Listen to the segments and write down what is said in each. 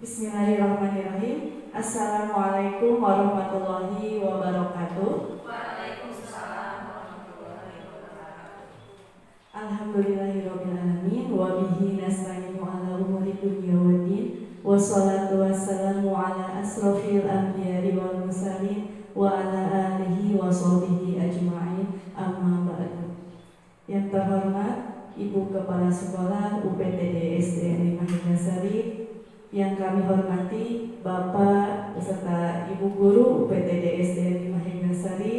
Bismillahirrahmanirrahim. Assalamualaikum warahmatullahi wabarakatuh. Waalaikumsalam warahmatullahi wabarakatuh. Alhamdulillahirabbil alamin wa bihi nasta'inu ala umuri dunya waddin. Wassalatu wassalamu ala asrofil anbiya'i wal mursalin wa ala alihi wa sahbihi ajma'in. Amma ba'du. Yang terhormat Ibu Kepala Sekolah UPTD SDN 5 Hinggasari, yang kami hormati Bapak beserta Ibu Guru UPTD SDN 5 Hinggasari.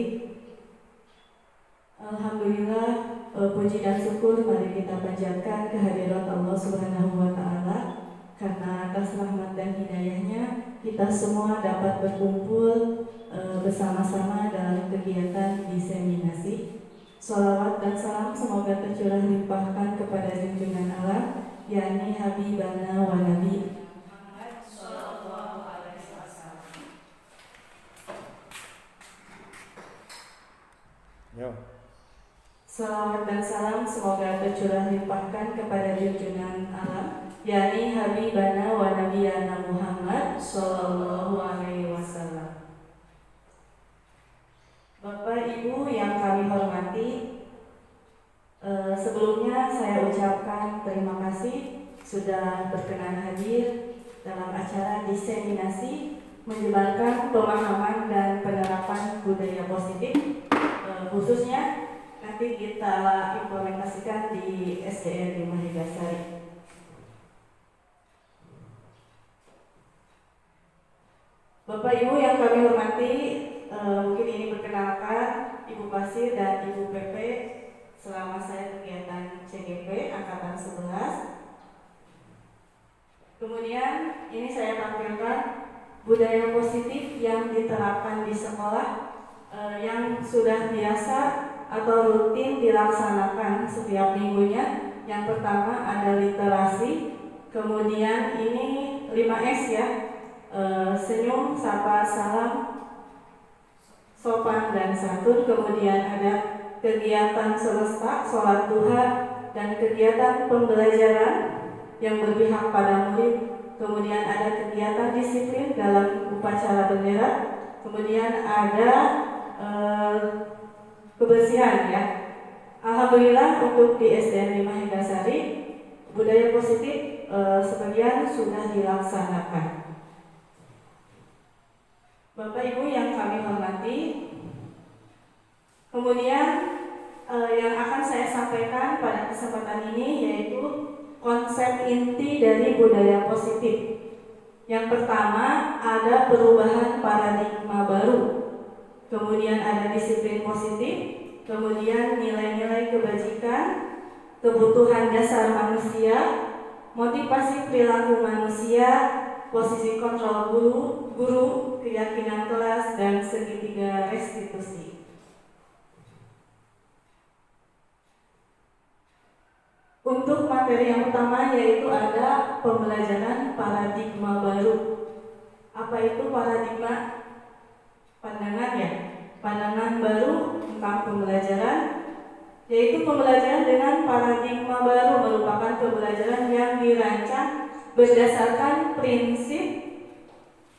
Alhamdulillah, puji dan syukur mari kita panjatkan kehadirat Allah Subhanahu wa Ta'ala, karena atas rahmat dan hidayahnya kita semua dapat berkumpul bersama-sama dalam kegiatan diseminasi. Sholawat dan salam semoga tercurah limpahkan kepada junjungan Allah, yakni Habibana wa Nabi Sallallahu alaihi wasallam. Sholawat dan salam semoga tercurah limpahkan kepada junjungan Allah, yakni Habibana wa Nabiyana Muhammad Sallallahu alaihi wasallam. Bapak Ibu yang kami hormati, sebelumnya saya ucapkan terima kasih sudah berkenan hadir dalam acara diseminasi menyebarkan pemahaman dan penerapan budaya positif, khususnya nanti kita implementasikan di SDN 5 Hinggasari. Bapak Ibu yang kami hormati, mungkin ini perkenalkan Ibu Pasir dan Ibu PP selama saya kegiatan CGP Angkatan 11. Kemudian ini saya tampilkan budaya positif yang diterapkan di sekolah, yang sudah biasa atau rutin dilaksanakan setiap minggunya. Yang pertama ada literasi, kemudian ini 5S ya, senyum, sapa, salam, sopan dan santun. Kemudian ada kegiatan semesta, sholat duha, dan kegiatan pembelajaran yang berpihak pada murid. Kemudian ada kegiatan disiplin dalam upacara bendera. Kemudian ada kebersihan ya. Alhamdulillah untuk di SDN 5 Hinggasari budaya positif sebagian sudah dilaksanakan. Bapak Ibu yang kami hormati, kemudian yang akan saya sampaikan pada kesempatan ini yaitu konsep inti dari budaya positif. Yang pertama ada perubahan paradigma baru, kemudian ada disiplin positif, kemudian nilai-nilai kebajikan, kebutuhan dasar manusia, motivasi perilaku manusia, posisi kontrol guru, keyakinan kelas, dan segitiga restitusi. Untuk materi yang utama yaitu ada pembelajaran paradigma baru. Apa itu paradigma? Pandangan ya, pandangan baru tentang pembelajaran, yaitu pembelajaran dengan paradigma baru merupakan pembelajaran yang dirancang berdasarkan prinsip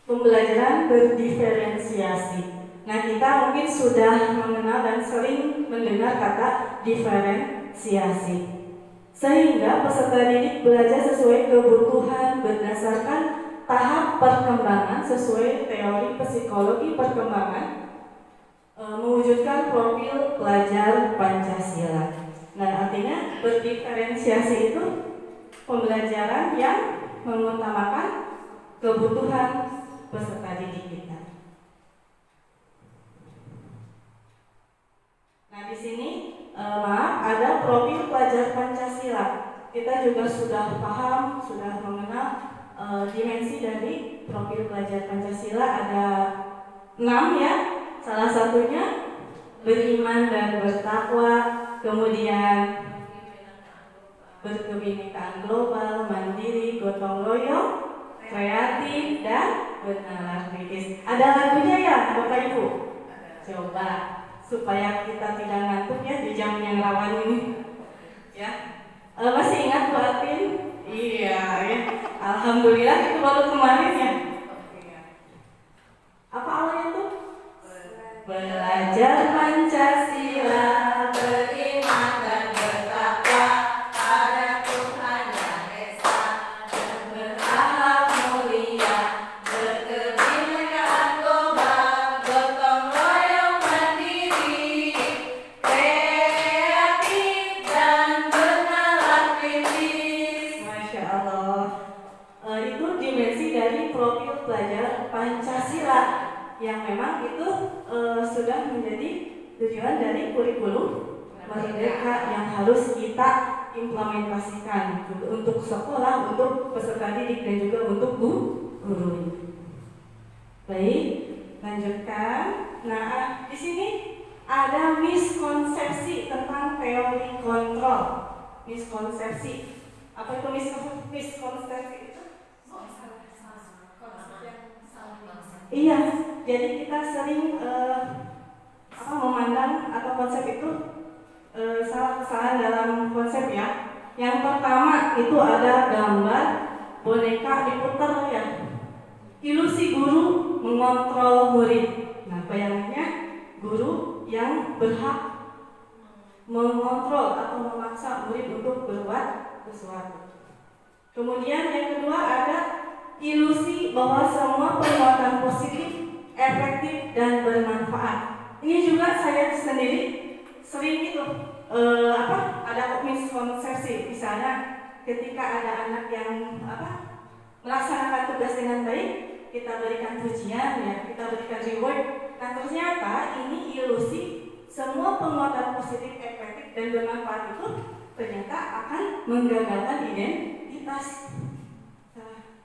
pembelajaran berdiferensiasi. Nah, kita mungkin sudah mengenal dan sering mendengar kata diferensiasi, sehingga peserta didik belajar sesuai kebutuhan berdasarkan tahap perkembangan sesuai teori psikologi perkembangan, mewujudkan profil pelajar Pancasila. Nah, artinya berdiferensiasi itu pembelajaran yang mengutamakan kebutuhan peserta didik kita. Nah, di sini ada profil pelajar Pancasila. Kita juga sudah paham, sudah mengenal dimensi dari profil pelajar Pancasila. Ada 6 ya. Salah satunya beriman dan bertakwa, kemudian berkebinekaan global, mandiri, gotong royong, kreatif, dan bernalar kritis. Ada lagunya ya Bapak Ibu? Coba supaya kita tidak ngantuk ya di jam yang rawan ini. Ya, masih ingat Bu Atin Iya, ya. Alhamdulillah itu baru kemarin ya. Apa awalnya tuh? Belajar Pancasila, Beriman dan bertakwa pada Tuhan Yang Esa, dan berakhlak mulia, berkebinekaan global, gotong royong mandiri, kreatif dan bernalar kritis. Masya Allah. Itu dimensi dari profil pelajar Pancasila yang memang itu sudah menjadi tujuan dari kurikulum Merdeka yang harus kita implementasikan untuk sekolah, untuk peserta didik dan juga untuk guru. Baik, lanjutkan. Nah, di sini ada miskonsepsi tentang teori kontrol. Miskonsepsi. Apa itu miskonsepsi itu? Iya, jadi kita sering memandang atau konsep itu salah dalam konsep ya. Yang pertama itu ada gambar boneka diputar ya. Ilusi guru mengontrol murid. Nah, bayangannya guru yang berhak mengontrol atau memaksa murid untuk berbuat sesuatu. Kemudian yang kedua ada ilusi bahwa semua perbuatan positif, efektif dan bermanfaat. Ini juga saya sendiri sering itu ada miskonsepsi. Misalnya ketika ada anak yang melaksanakan tugas dengan baik, kita berikan pujian ya, kita berikan reward. Nah, ternyata ini ilusi semua penguatan positif, efektif dan bermanfaat itu ternyata akan menggagalkan identitas.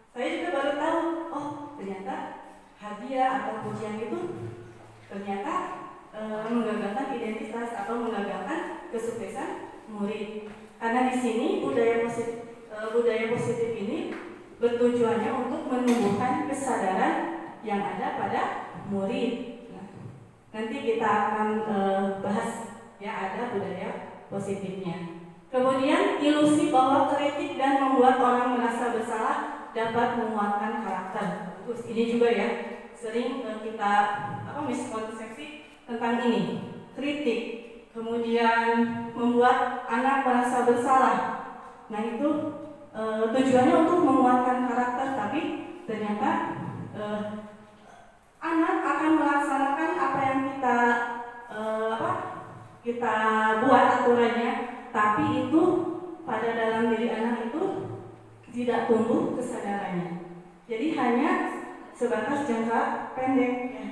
Saya juga baru tahu, oh ternyata hadiah atau pujian itu ternyata menggagalkan identitas atau menggagalkan kesuksesan murid. Karena di sini budaya positif ini bertujuannya untuk menumbuhkan kesadaran yang ada pada murid. Nah, nanti kita akan bahas ya ada budaya positifnya. Kemudian ilusi bahwa kritik dan membuat orang merasa bersalah dapat menguatkan karakter. Terus ini juga ya sering kita miskonsepsi tentang ini, kritik, kemudian membuat anak merasa bersalah. Nah itu tujuannya untuk menguatkan karakter, tapi ternyata anak akan melaksanakan apa yang kita buat aturannya, tapi itu pada dalam diri anak itu tidak tumbuh kesadarannya. Jadi hanya sebatas jangka pendek ya.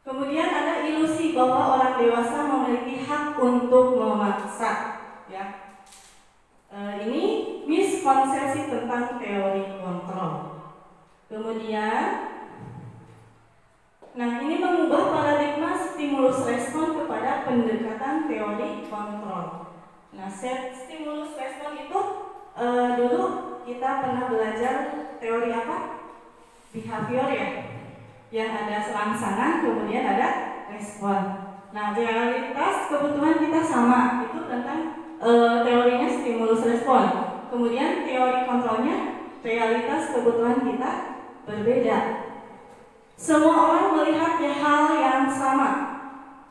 Kemudian ada ilusi bahwa orang dewasa memiliki hak untuk memaksa ya. Ini miskonsepsi tentang teori kontrol. Kemudian ini mengubah paradigma stimulus respon kepada pendekatan teori kontrol. Nah, stimulus respon itu dulu kita pernah belajar teori apa? Behavior ya. Yang ada serangsangan, kemudian ada respon. Nah, realitas kebutuhan kita sama, itu tentang teorinya stimulus respon. Kemudian teori kontrolnya realitas kebutuhan kita berbeda. Semua orang melihat hal yang sama.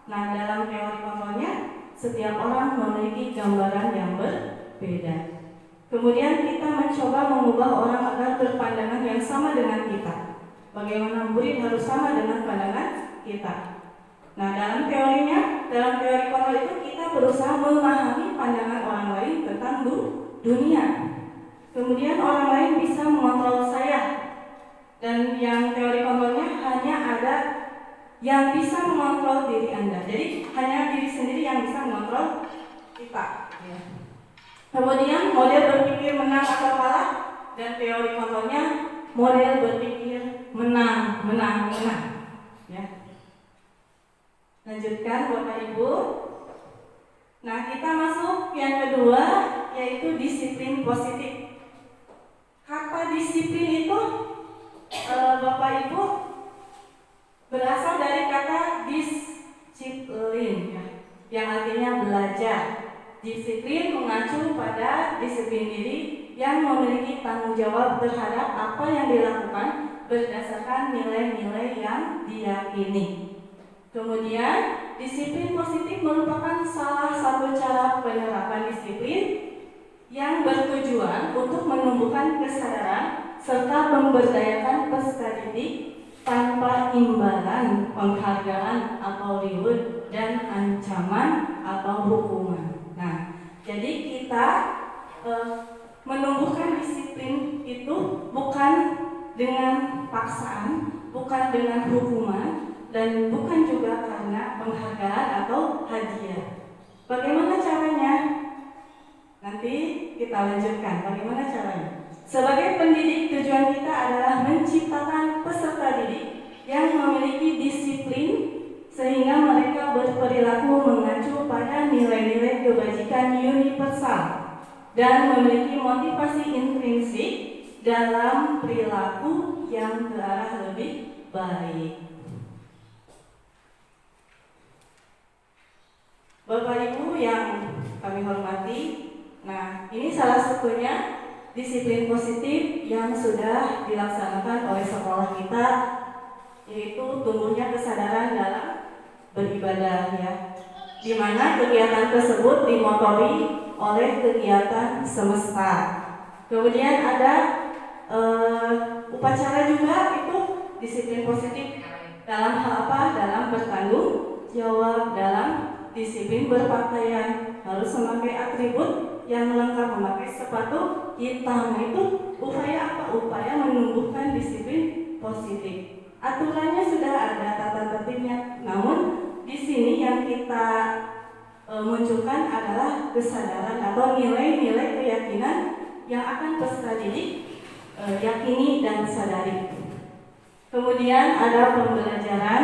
Nah, dalam teori kontrolnya setiap orang memiliki gambaran yang berbeda. Kemudian kita mencoba mengubah orang agar berpandangan yang sama dengan kita. Bagaimana murid harus sama dengan pandangan kita. Nah, dalam teori kontrol itu kita berusaha memahami pandangan orang lain tentang dunia. Kemudian orang lain bisa mengontrol saya. Dan yang teori kontrolnya hanya ada yang bisa mengontrol diri Anda. Jadi hanya diri sendiri yang bisa mengontrol kita. Ya. Kemudian model berpikir menang atau kalah, dan teori kontrolnya model berpikir menang. Ya. Lanjutkan Bapak Ibu. Nah, kita masuk yang kedua, yaitu disiplin positif. Kata disiplin itu Bapak Ibu berasal dari kata disiplin ya, yang artinya belajar. Disiplin mengacu pada disiplin diri yang memiliki tanggung jawab terhadap apa yang dilakukan berdasarkan nilai-nilai yang diyakini. Kemudian, disiplin positif merupakan salah satu cara penerapan disiplin yang bertujuan untuk menumbuhkan kesadaran serta memberdayakan peserta didik tanpa imbalan, penghargaan atau reward dan ancaman atau hukuman. Nah, jadi kita menumbuhkan disiplin itu bukan dengan paksaan, bukan dengan hukuman, dan bukan juga karena penghargaan atau hadiah. Bagaimana caranya? Nanti kita lanjutkan bagaimana caranya. Sebagai pendidik, tujuan kita adalah menciptakan peserta didik yang memiliki disiplin sehingga mereka berperilaku mengacu pada nilai-nilai kebajikan universal dan memiliki motivasi intrinsik dalam perilaku yang ke arah lebih baik. Bapak Ibu yang kami hormati, nah ini salah satunya disiplin positif yang sudah dilaksanakan oleh sekolah kita, yaitu tumbuhnya kesadaran dalam beribadah ya, di mana kegiatan tersebut dimotori oleh kegiatan semesta. Kemudian ada upacara juga, itu disiplin positif dalam hal apa? Dalam bertanggung jawab, dalam disiplin berpakaian, harus memakai atribut yang lengkap, memakai sepatu hitam. Itu upaya apa? Upaya menumbuhkan disiplin positif. Aturannya sudah ada, tata tertibnya. Namun di sini yang kita munculkan adalah kesadaran atau nilai-nilai keyakinan yang akan peserta didik yakini dan sadari. Kemudian ada pembelajaran,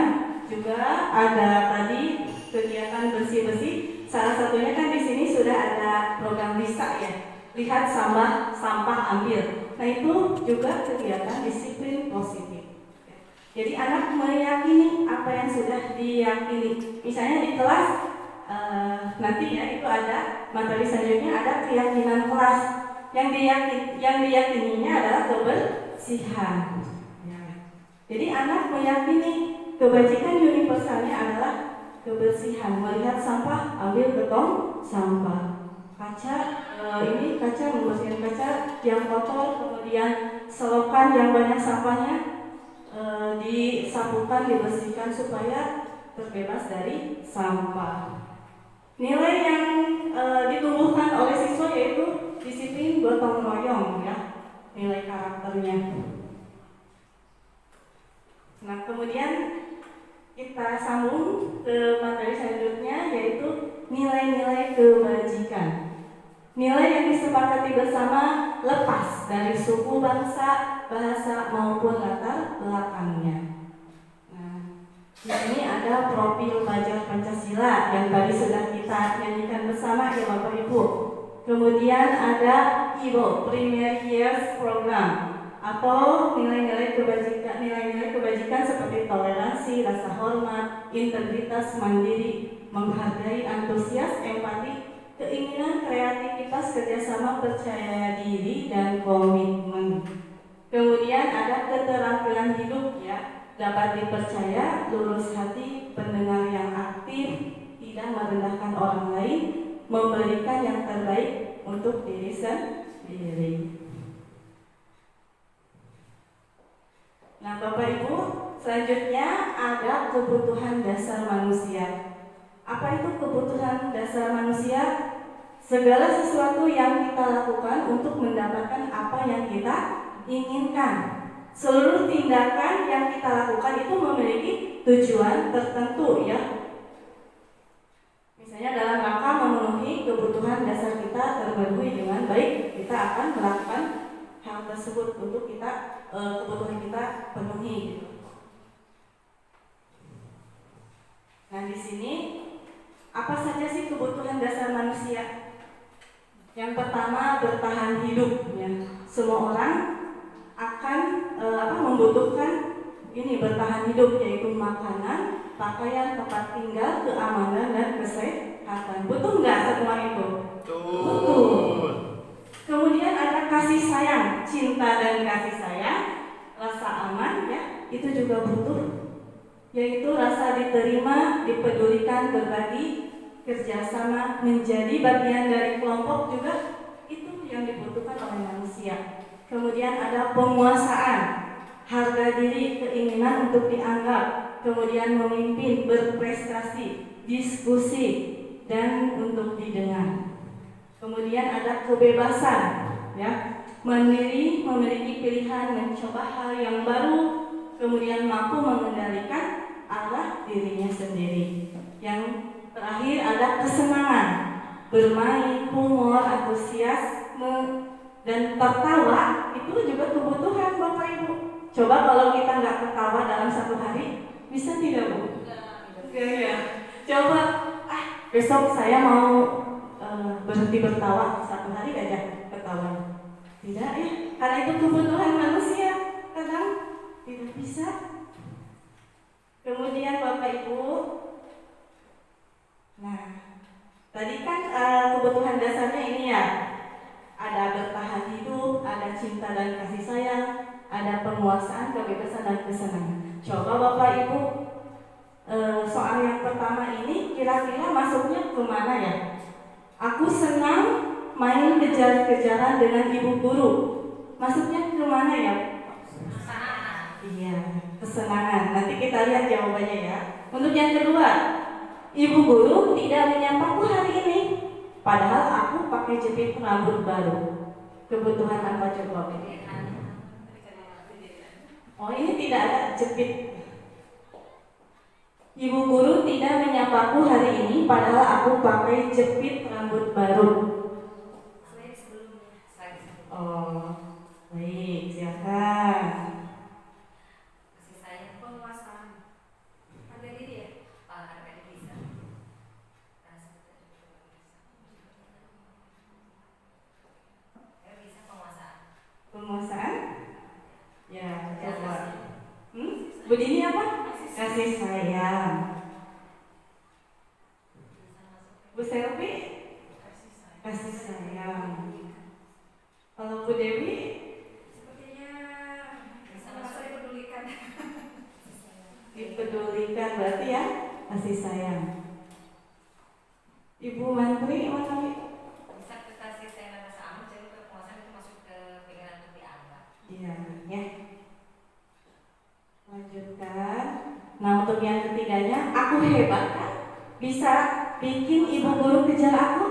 juga ada tadi kegiatan bersih-bersih. Salah satunya kan di sini sudah ada program LISA ya, lihat sampah ambil. Nah itu juga kegiatan disiplin positif. Jadi anak meyakini apa yang sudah diyakini. Misalnya di kelas nanti ya itu ada materi selanjutnya, ada keyakinan kelas. Yang diyakininya adalah kebersihan. Jadi anak meyakini kebajikan universalnya adalah kebersihan. Melihat sampah, ambil ke tong sampah. Kaca, ini kaca, membersihkan kaca yang kotor, kemudian selokan yang banyak sampahnya disapukan, dibersihkan supaya terbebas dari sampah. Nilai yang ditumbuhkan oleh siswa yaitu disiplin gotong royong ya, nilai karakternya. Nah kemudian kita sambung ke materi selanjutnya, yaitu nilai-nilai kebajikan. Nilai yang disepakati bersama lepas dari suku, bangsa, bahasa maupun latar belakangnya. Nah, di sini ada profil pelajar Pancasila yang tadi sudah kita nyanyikan bersama ya Bapak Ibu. Kemudian ada IBO, Primary Years Program, atau nilai-nilai kebajikan seperti toleransi, rasa hormat, integritas, mandiri, menghargai, antusias, empati, keinginan, kreativitas, kerjasama, percaya diri, dan komitmen. Kemudian ada keterampilan hidup ya, dapat dipercaya, lurus hati, pendengar yang aktif, tidak merendahkan orang lain, memberikan yang terbaik untuk diri sendiri. Nah Bapak Ibu, selanjutnya ada kebutuhan dasar manusia. Apa itu kebutuhan dasar manusia? Segala sesuatu yang kita lakukan untuk mendapatkan apa yang kita inginkan. Seluruh tindakan yang kita lakukan itu memiliki tujuan tertentu ya. Misalnya dalam rangka memenuhi kebutuhan dasar kita terpenuhi dengan baik, kita akan melakukan hal tersebut untuk kita kebutuhan kita penuhi gitu. Nah di sini apa saja sih kebutuhan dasar manusia? Yang pertama bertahan hidup ya. Semua orang akan membutuhkan ini bertahan hidup, yaitu makanan, pakaian, tempat tinggal, keamanan dan kesehatan. Butuh nggak semua itu? Betul. Kemudian ada kasih sayang, cinta dan kasih sayang, rasa aman ya, itu juga butuh. Yaitu rasa diterima, dipedulikan, berbagi, kerjasama, menjadi bagian dari kelompok juga itu yang dibutuhkan oleh manusia. Kemudian ada penguasaan, harga diri, keinginan untuk dianggap, kemudian memimpin, berprestasi, diskusi, dan untuk didengar. Kemudian ada kebebasan, ya, mandiri, memiliki pilihan, mencoba hal yang baru, kemudian mampu mengendalikan arah dirinya sendiri. Yang terakhir ada kesenangan, bermain, humor, antusiasme, dan tertawa itu juga kebutuhan Bapak Ibu. Coba kalau kita nggak tertawa dalam satu hari, bisa tidak Bu? Enggak ya. Coba, besok saya mau berhenti bertawa satu hari aja bertawa. Tidak ya, karena itu kebutuhan manusia. Kadang tidak bisa. Kemudian Bapak Ibu, nah tadi kan kebutuhan dasarnya ini ya. Ada bertahan hidup, ada cinta dan kasih sayang, ada penguasaan, kebebasan dan kesenangan. Coba Bapak Ibu, soal yang pertama ini kira-kira masuknya kemana ya? Aku senang main kejar-kejaran dengan ibu guru. Masuknya kemana ya? Iya, kesenangan. Nanti kita lihat jawabannya ya. Untuk yang kedua, ibu guru tidak menyapaku hari ini, padahal aku pakai jepit rambut baru. Kebutuhan apa coba? Oh, ini tidak ada jepit. Ibu guru tidak menyapaku hari ini, padahal aku pakai jepit rambut baru. Oh, baik, silakan. Kasih sayang, penguasaan, harga diri ya, harga diri bisa. Bisa penguasaan. Penguasaan? Ya, coba. Bu Dini apa? Kasih sayang. Bu Selvi? Kasih sayang. Kalau Bu Dewi? Sepertinya bisa masuk dipedulikan. Dipedulikan berarti ya kasih sayang. Ibu Mantri mana nih? Bisa ke kasih sayang dan rasa aman, jadi penguasaan itu masuk ke pikiran untuk dianggap. Iya, ya. Lanjutkan. Nah, untuk yang ketiganya, aku hebat kan? Bisa bikin ibu guru kejar aku?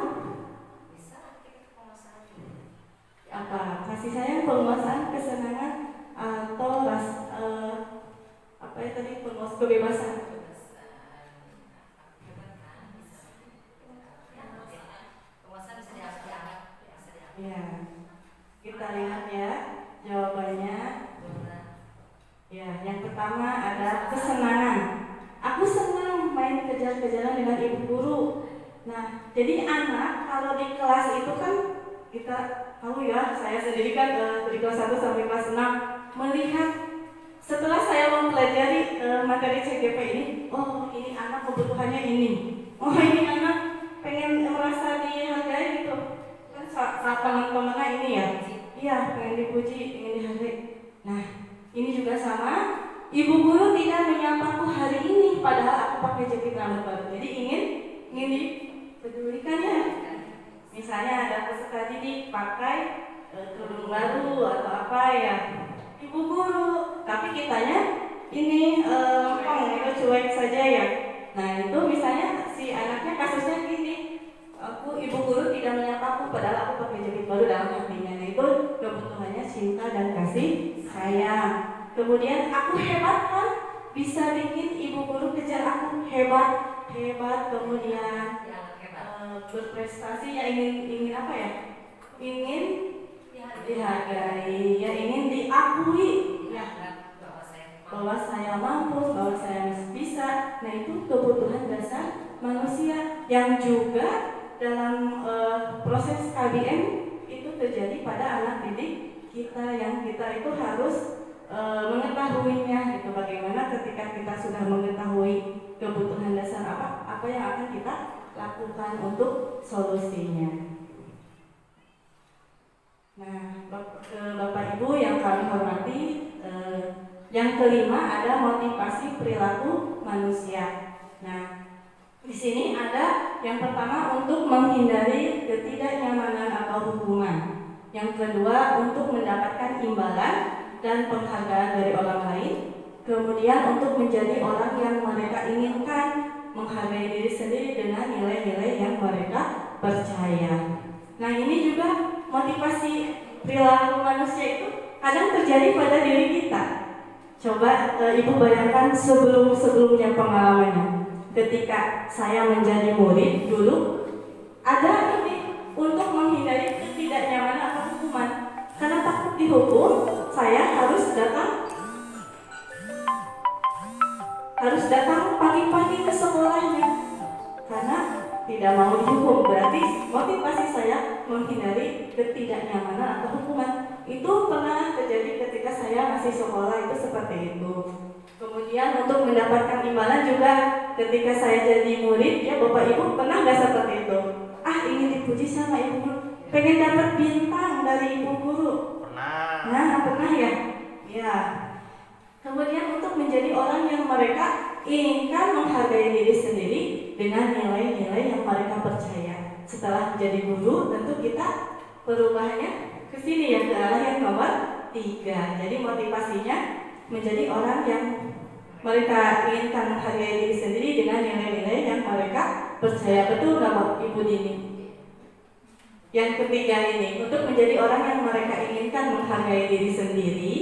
Bisa kita penguasaan. Apa? Kasih sayang, penguasaan, kesenangan, atau apa ya tadi, kebebasan? Penguasaan bisa dianggap. Ya, kita lihat ya jawabannya. Ya, yang pertama ada kesenangan. Aku senang main kejar-kejaran dengan ibu guru. Nah, jadi anak kalau di kelas itu kan kita tahu ya, saya sendiri kan dari kelas 1 sampai kelas 6 melihat setelah saya mempelajari materi CGP ini, oh ini anak kebutuhannya ini. Oh ini anak pengen merasa dihargai gitu. Kan saat teman-temannya ini ya. Iya, pengen dipuji, pengen dihargai. Nah, ini juga sama, ibu guru tidak menyapaku hari ini, padahal aku pakai jepit rambut baru. Jadi ingin dipedulikan ya. Misalnya ada peserta didik pakai kerudung baru atau apa ya, ibu guru, tapi kitanya ini itu cuek saja ya. Nah itu misalnya si anaknya kasusnya gini, ibu guru tidak menyapaku, padahal aku pakai jepit baru dalam hatinya. Nah itu kebutuhannya cinta dan kasih sayang. Kemudian aku hebat kan, bisa bikin ibu guru kejar aku, hebat. Kemudian berprestasi ya, ingin apa ya? Ingin dihargai, ya ingin diakui ya, bahwa saya mampu, bahwa saya bisa. Nah itu kebutuhan dasar manusia yang juga dalam proses KBM itu terjadi pada anak didik kita, yang kita itu harus mengetahuinya gitu. Bagaimana ketika kita sudah mengetahui kebutuhan dasar apa yang akan kita lakukan untuk solusinya. Nah, Bapak Ibu yang kami hormati, yang kelima ada motivasi perilaku manusia. Nah, di sini ada yang pertama untuk menghindari ketidaknyamanan atau hukuman. Yang kedua untuk mendapatkan imbalan dan penghargaan dari orang lain. Kemudian untuk menjadi orang yang mereka inginkan, menghargai diri sendiri dengan nilai-nilai yang mereka percaya. Nah, ini juga motivasi perilaku manusia itu kadang terjadi pada diri kita. Coba Ibu bayangkan sebelumnya pengalamannya. Ketika saya menjadi murid dulu, ada ini untuk menghindari ketidaknyamanan atau hukuman. Karena takut dihukum, saya harus datang pagi-pagi ke sekolahnya. Karena tidak mau dihukum, berarti motivasi saya menghindari ketidaknyamanan atau hukuman. Itu pernah terjadi ketika saya masih sekolah, itu seperti itu. Kemudian untuk mendapatkan imbalan juga ketika saya jadi murid, ya Bapak Ibu pernah nggak seperti itu? Ingin dipuji sama ibu guru, pengen dapat bintang dari ibu guru. Pernah. Nah, pernah ya? Ya. Kemudian untuk menjadi orang yang mereka inginkan, menghargai diri sendiri dengan nilai-nilai yang mereka percaya. Setelah menjadi guru, tentu kita perubahannya ke sini ya, ke arah yang nomor 3. Jadi motivasinya menjadi orang yang mereka inginkan, menghargai diri sendiri dengan nilai-nilai yang mereka percaya. Betul nggak Ibu Dini? Yang ketiga ini untuk menjadi orang yang mereka inginkan, menghargai diri sendiri,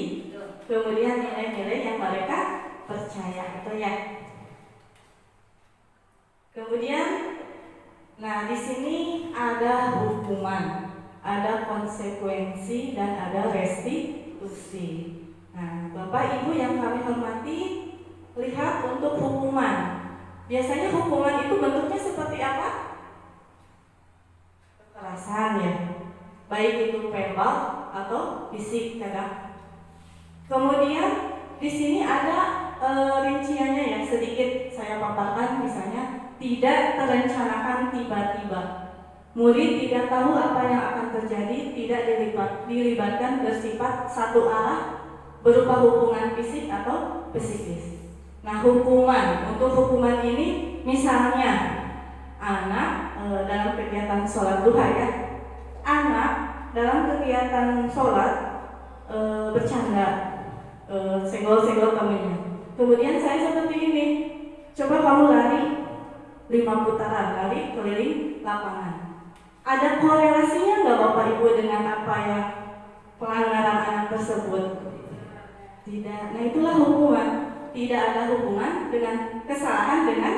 kemudian nilai-nilai yang mereka percaya, betul ya? Kemudian, nah di sini ada hukuman, ada konsekuensi dan ada restitusi. Nah, Bapak Ibu yang kami hormati, lihat untuk hukuman. Biasanya hukuman itu bentuknya seperti apa? Kekerasan ya, baik itu verbal atau fisik kadang. Kemudian di sini ada rinciannya ya, sedikit saya paparkan. Misalnya tidak terencanakan tiba-tiba, murid tidak tahu apa yang akan terjadi, tidak dilibatkan, bersifat satu arah, berupa hubungan fisik atau psikis. Nah, untuk hukuman ini misalnya anak dalam kegiatan sholat duha ya, anak dalam kegiatan sholat bercanda, senggol-senggol temennya. Kemudian saya seperti ini, coba kamu lari 5 putaran, lari keliling lapangan. Ada korelasinya nggak Bapak Ibu dengan apa yang pelanggaran anak tersebut? Tidak. Nah, itulah hukuman. Tidak ada hubungan dengan kesalahan dengan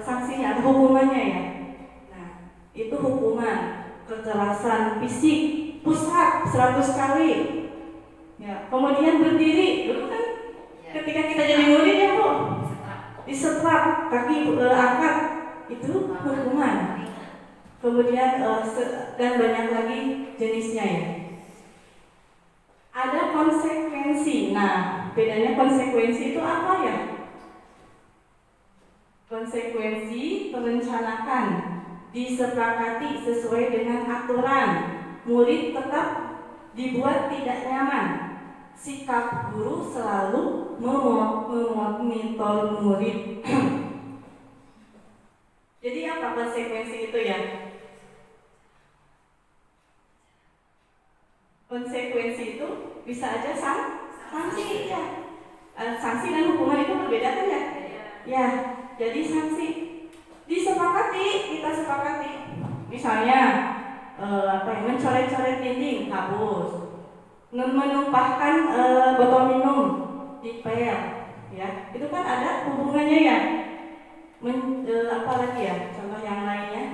sanksinya atau hukumannya ya. Nah, itu hukuman. Kekerasan fisik, push up 100 kali. Ya, kemudian berdiri, dulu kan ketika kita jadi murid ya Bu, disetrap, kaki angkat, itu hukuman. Kemudian dan banyak lagi jenisnya ya. Ada konsekuensi. Nah, bedanya konsekuensi itu apa ya? Konsekuensi merencanakan, disepakati sesuai dengan aturan, murid tetap dibuat tidak nyaman. Sikap guru selalu memonitor murid. Jadi apa konsekuensi itu ya? Konsekuensi itu bisa aja sanksi ya. Sanksi dan hukuman itu berbeda kan ya? Ya, jadi sanksi kita sepakati. Misalnya mencoret-coret dinding, kabus, menumpahkan botol minum di pel, ya. Itu kan ada hubungannya ya. Apalagi ya? Contoh yang lainnya.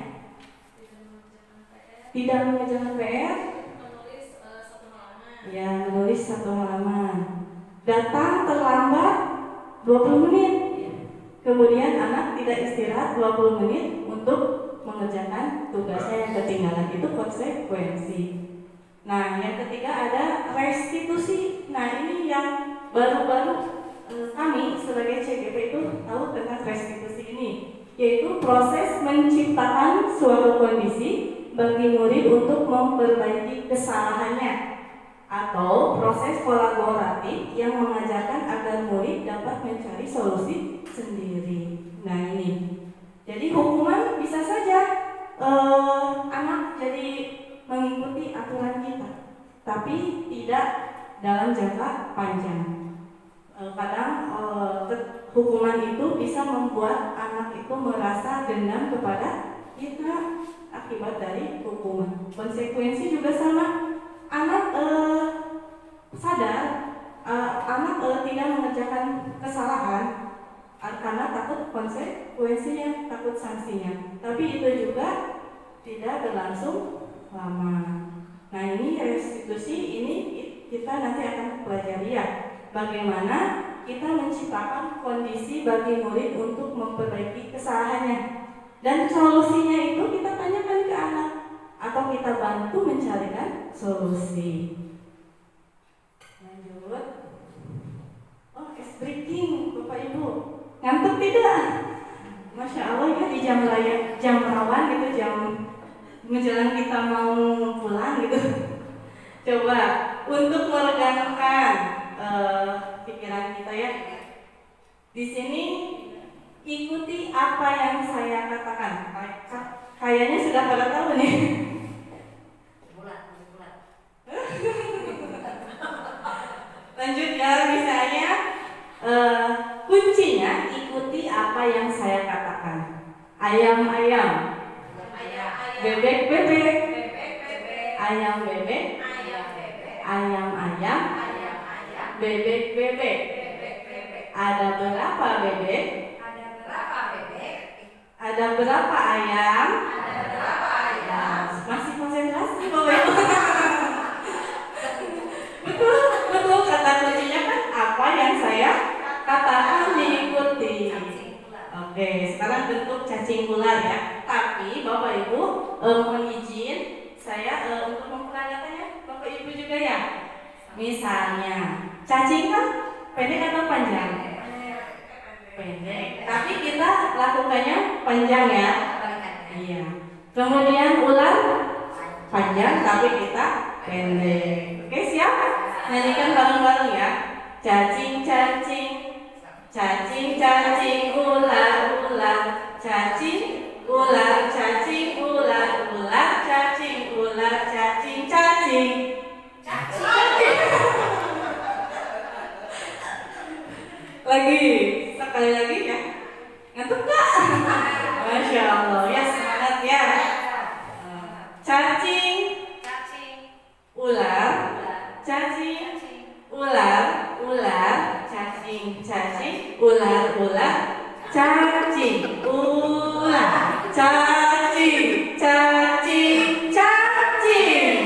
Tidak mengerjakan PR. Ya, menulis 1 halaman. Datang terlambat 20 menit. Kemudian anak tidak istirahat 20 menit untuk mengerjakan tugasnya yang ketinggalan. Itu konsekuensi. Nah, yang ketiga ada restitusi. Nah, ini yang baru-baru kami sebagai CGP itu tahu tentang restitusi ini, yaitu proses menciptakan suatu kondisi bagi murid untuk memperbaiki kesalahannya, atau proses kolaboratif yang mengajarkan agar murid dapat mencari solusi sendiri. Nah ini, jadi hukuman bisa saja anak jadi mengikuti aturan kita, tapi tidak dalam jangka panjang. Kadang hukuman itu bisa membuat anak itu merasa dendam kepada kita akibat dari hukuman. Konsekuensi juga sama, anak sadar anak tidak mengerjakan kesalahan karena takut konsekuensinya, takut sanksinya. Tapi itu juga tidak berlangsung lama. Nah ini restitusi ini kita nanti akan pelajari ya, bagaimana kita menciptakan kondisi bagi murid untuk memperbaiki kesalahannya. Dan solusinya itu kita tanyakan ke anak atau kita bantu mencarikan solusi. Lanjut. Oh, ice breaking, Bapak Ibu. Ngantuk tidak? Masya Allah ya, di jam rawan gitu, jam menjelang kita mau pulang gitu. Coba untuk meregangkan pikiran kita ya. Di sini ikuti apa yang saya katakan. Kayaknya sudah pada tahu nih. Bulat. Lanjut ya, misalnya kuncinya ikuti apa yang saya katakan. Ayam-ayam, bebek-bebek, ayam-bebek, ayam-ayam, bebek-bebek. Ada berapa bebek? Ada berapa ayam? Masih konsentrasi Bapak Ibu. Betul kata kuncinya kan apa yang saya katakan diikuti. Oke, sekarang bentuk cacing ular ya. Tapi Bapak Ibu mohon izin saya untuk mempertanyakannya Bapak Ibu juga ya. Misalnya cacing kan pendek atau panjang? Pendek. Tapi kita lakukannya panjang ya. Iya. Kemudian ular panjang tapi kita pendek. Oke, siap? Nyanyikan bareng-bareng ya. Cacing cacing, cacing cacing ular ular, cacing ular cacing ular ular, cacing ular cacing cacing. Lagi, sekali lagi ya. Ngantuk nggak? Masya Allah ya, semangat ya. Cacing, ular, cacing, ular, ular, cacing, cacing, ular, ular, cacing, ular, cacing, cacing, cacing.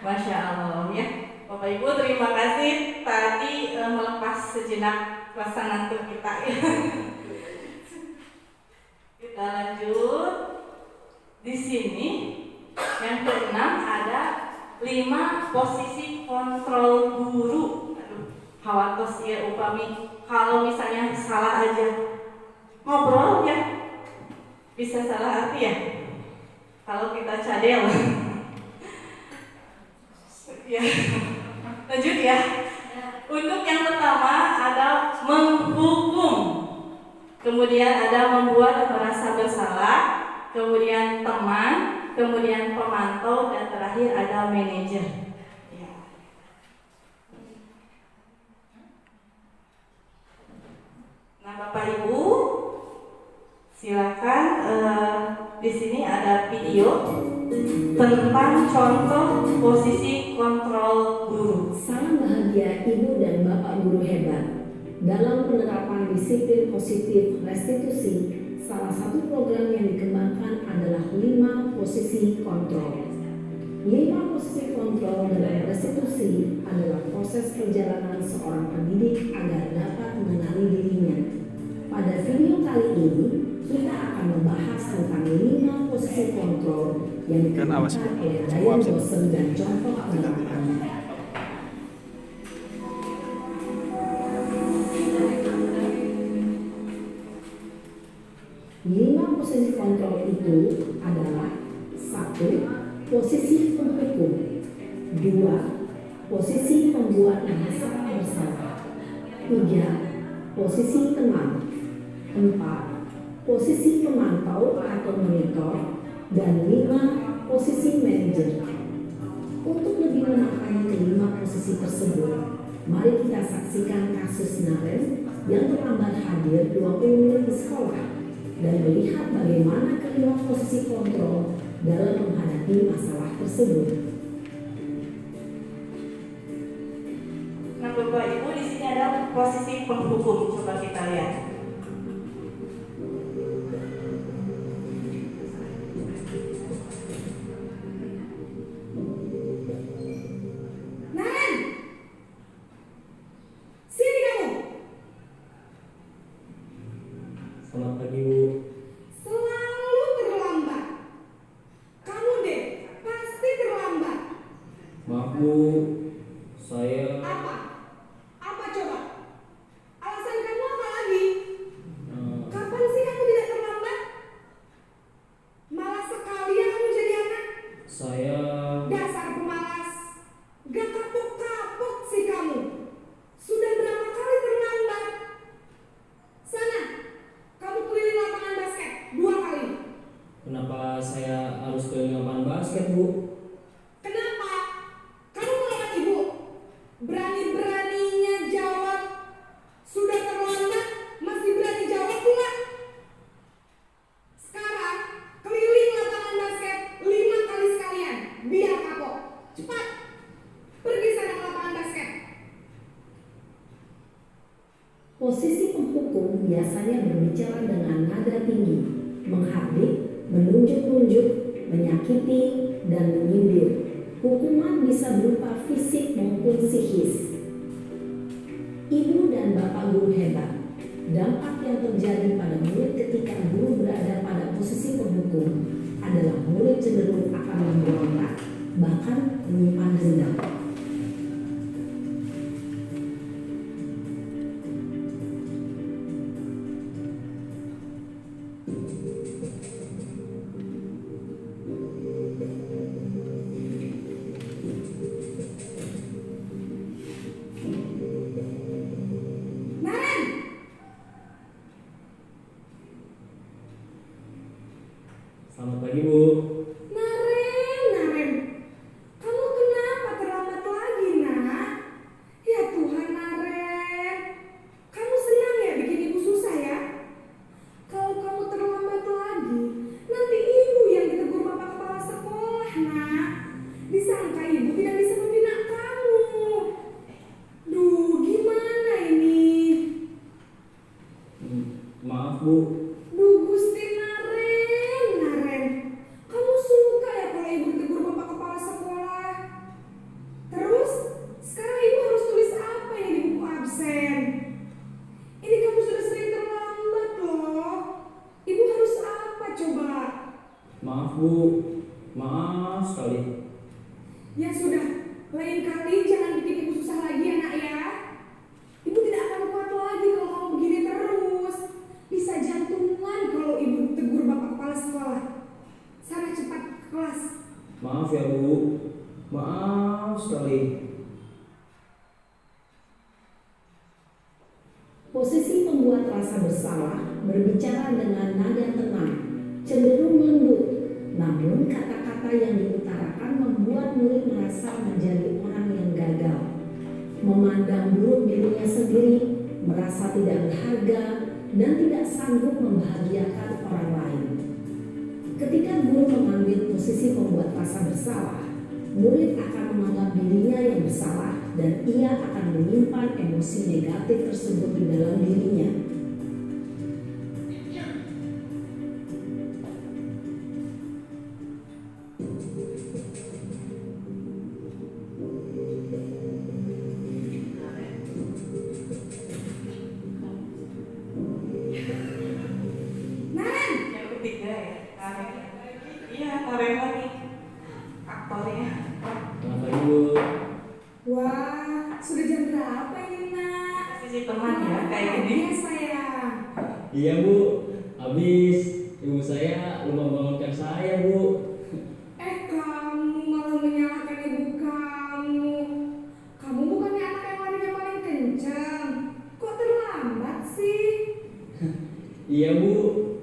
Masya Allah ya. Bapak Ibu terima kasih tadi melepas sejenak rasa ngantuk kita ya. Kita lanjut. Di sini yang keenam ada 5 posisi kontrol guru. Aduh, khawatir ya upami kalau misalnya salah aja ngobrol ya bisa salah arti ya. Kalau kita cadel. Ya. Lanjut ya. Untuk yang pertama ada menghukum. Kemudian ada membuat merasa bersalah, kemudian teman, kemudian pemantau, dan terakhir ada manajer. Ya. Nah, Bapak Ibu, silakan di sini ada video tentang contoh posisi kontrol guru. Salam bahagia Ibu dan Bapak guru hebat. Dalam penerapan disiplin positif restitusi, salah satu program yang dikembangkan adalah 5 posisi kontrol. 5 posisi kontrol dalam restitusi adalah proses perjalanan seorang pendidik agar dapat mengenali dirinya. Pada video kali ini, kita akan membahas tentang 5 posisi kontrol yang dikembangkan oleh Ryan Dawson dan contoh penerapannya. posisi kontrol itu adalah: 1. Posisi penghukum. 2. Posisi pembuat merasa bersalah. 3. Posisi teman. 4. Posisi pemantau atau monitor. Dan 5. Posisi manajer. Untuk lebih memahami kelima posisi tersebut, mari kita saksikan kasus Naren yang terlambat hadir 20 menit di sekolah dan melihat bagaimana kelima posisi kontrol dalam menghadapi masalah tersebut. Nah, Bapak Ibu, di sini ada posisi penghukum. Coba kita lihat. Selamat pagi, Bu. Selalu terlambat. Kamu deh, pasti terlambat. Maaf, Bu. Saya Apa? Apa coba? Alasan kamu apa lagi? Kapan sih kamu tidak terlambat? Malas sekali ya kamu jadi anak. saya Dasar pemalas. Gak kapok-kapok sih kamu. Sudah berapa kali terlambat? Sana, kamu keliling lapangan basket 2 kali. kenapa saya harus keliling lapangan basket, Bu? Kenapa? Kamu melawan ibu. Berani-beraninya jawab. Sudah terlambat, masih berani jawab pula. Sekarang, keliling lapangan basket 5 kali sekalian. Biar kapok. Cepat. Pergi sana ke lapangan basket. Posisi penghukum biasanya berbicara dengan nada tinggi, menghardik, menunjuk-nunjuk, menyakiti, dan menyindir. Hukuman bisa berupa fisik maupun psikis. Ibu dan bapak guru hebat. Dampak yang terjadi pada murid ketika guru berada pada posisi penghukum adalah murid cenderung akan memberontak, bahkan menyimpan dendam. Naren, Selamat pagi, Bu. Naren. Kamu kenapa terlambat lagi, nak? Ya Tuhan, Naren. Kamu senang ya bikin ibu susah ya? Kalau kamu terlambat lagi, nanti ibu yang ditegur bapak kepala sekolah, nak. Disangka ibu tidak bisa membina kamu. Duh, gimana ini? Maaf, Bu. Duh, Gusti Naren. Kamu suka ya kalau ibu ditegur bapak kepala sekolah? Terus, sekarang ibu harus tulis apa ini di buku absen? Ini kamu sudah sering terlambat loh. Ibu harus apa coba? Maaf, Bu. Maaf sekali. Ya sudah, lain kali jangan bikin ibu susah lagi ya, nak ya. Ibu tidak akan kuat lagi kalau kamu begini terus. Bisa jantungan kalau ibu tegur bapak kepala sekolah. Sana cepat ke kelas. Maaf ya, Bu. Maaf sekali. Posisi pembuat rasa bersalah berbicara dengan nada tenang, cenderung lembut, namun kata-kata yang diutarakan membuat murid merasa menjadi orang yang gagal, memandang buruk dirinya sendiri, merasa tidak berharga, dan tidak sanggup membahagiakan orang lain. Ketika guru mengambil posisi pembuat rasa bersalah, murid akan menganggap dirinya yang bersalah dan ia akan menyimpan emosi negatif tersebut di dalam dirinya. Naren, Yang ketiga ya, Karen. Iya, Karen lagi. Aktornya. Selamat pagi, Bu. wah, sudah jam berapa ini, nak? Posisi teman ya, kayak gini. Iya, sayang. Iya, Bu. Habis ibu saya lupa bangunkan saya, Bu. Kamu malah menyalahkan ibu kamu. Kamu bukannya anak yang larinya paling kencang. Kok terlambat sih? Iya, Bu.